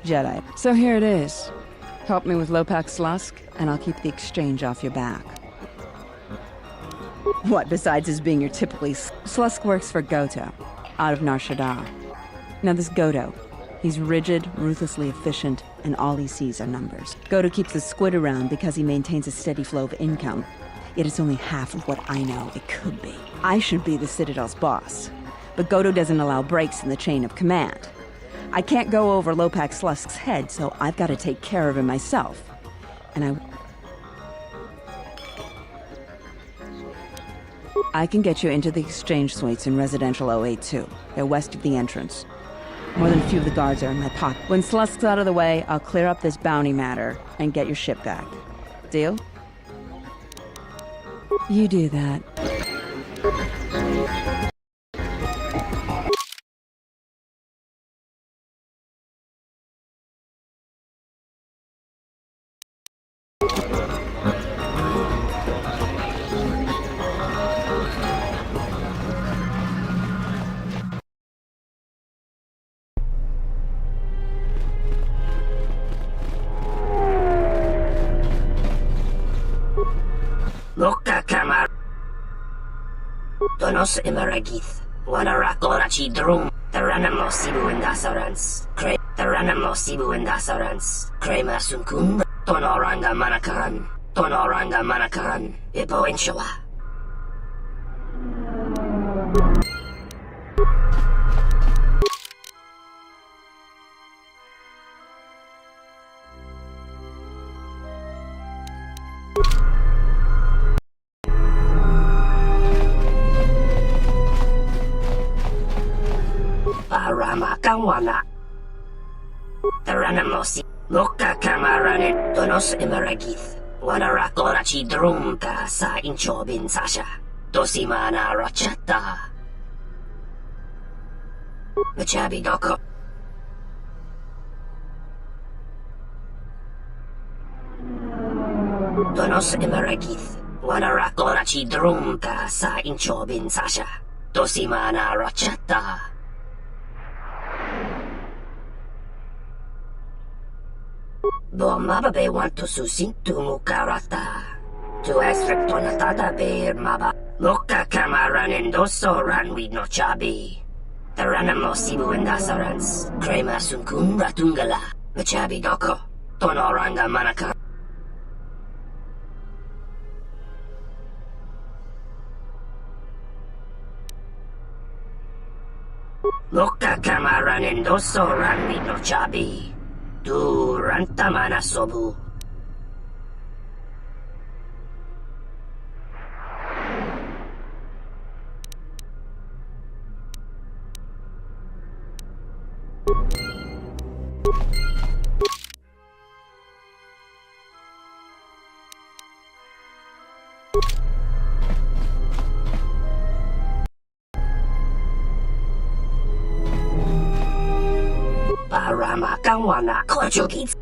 Jedi. So here it is. Help me with Lopak Slusk, and I'll keep the exchange off your back. What, besides his being your typically... Slusk works for Goto, out of Nar Shaddaa. Now this Goto, he's rigid, ruthlessly efficient, and all he sees are numbers. Goto keeps the squid around because he maintains a steady flow of income. Yet it's only half of what I know it could be. I should be the Citadel's boss, but Goto doesn't allow breaks in the chain of command. I can't go over Lopak Slusk's head, so I've got to take care of him myself. And I can get you into the exchange suites in Residential 082. They're west of the entrance. More than a few of the guards are in my pocket. When Slusk's out of the way, I'll clear up this bounty matter and get your ship back. Deal? You do that. Loka kamar. Donos imaragith. Wanarakorachi drum. Taranamo sibu indasarans. Taranamo sibu indasarans. Krema sunkun. Tonoranga manakaran. Tonoranga manakaran. Ipo inshawa. Ramakawana. Taranamosi. Loka kamarane. Donos imaragith. Wanarakorachi drumka sa inchobin sasha. Dosimana rachata. Machabi doko. Donos imaragith. Wanarakorachi drumka sa inchobin sasha. Dosimana rachata. Bomababe want to susin tu mukarata. Tu esrectonatada beer maba. Loka kamaran endoso ran with no chabi. Taranamo sibu indasarans. Krema sunkun ratungala. Machabi doko. Tonoranga manaka. Loka kamaran endoso ran with no chabi. Tu rantamana sobu. Paramakawana kochukits.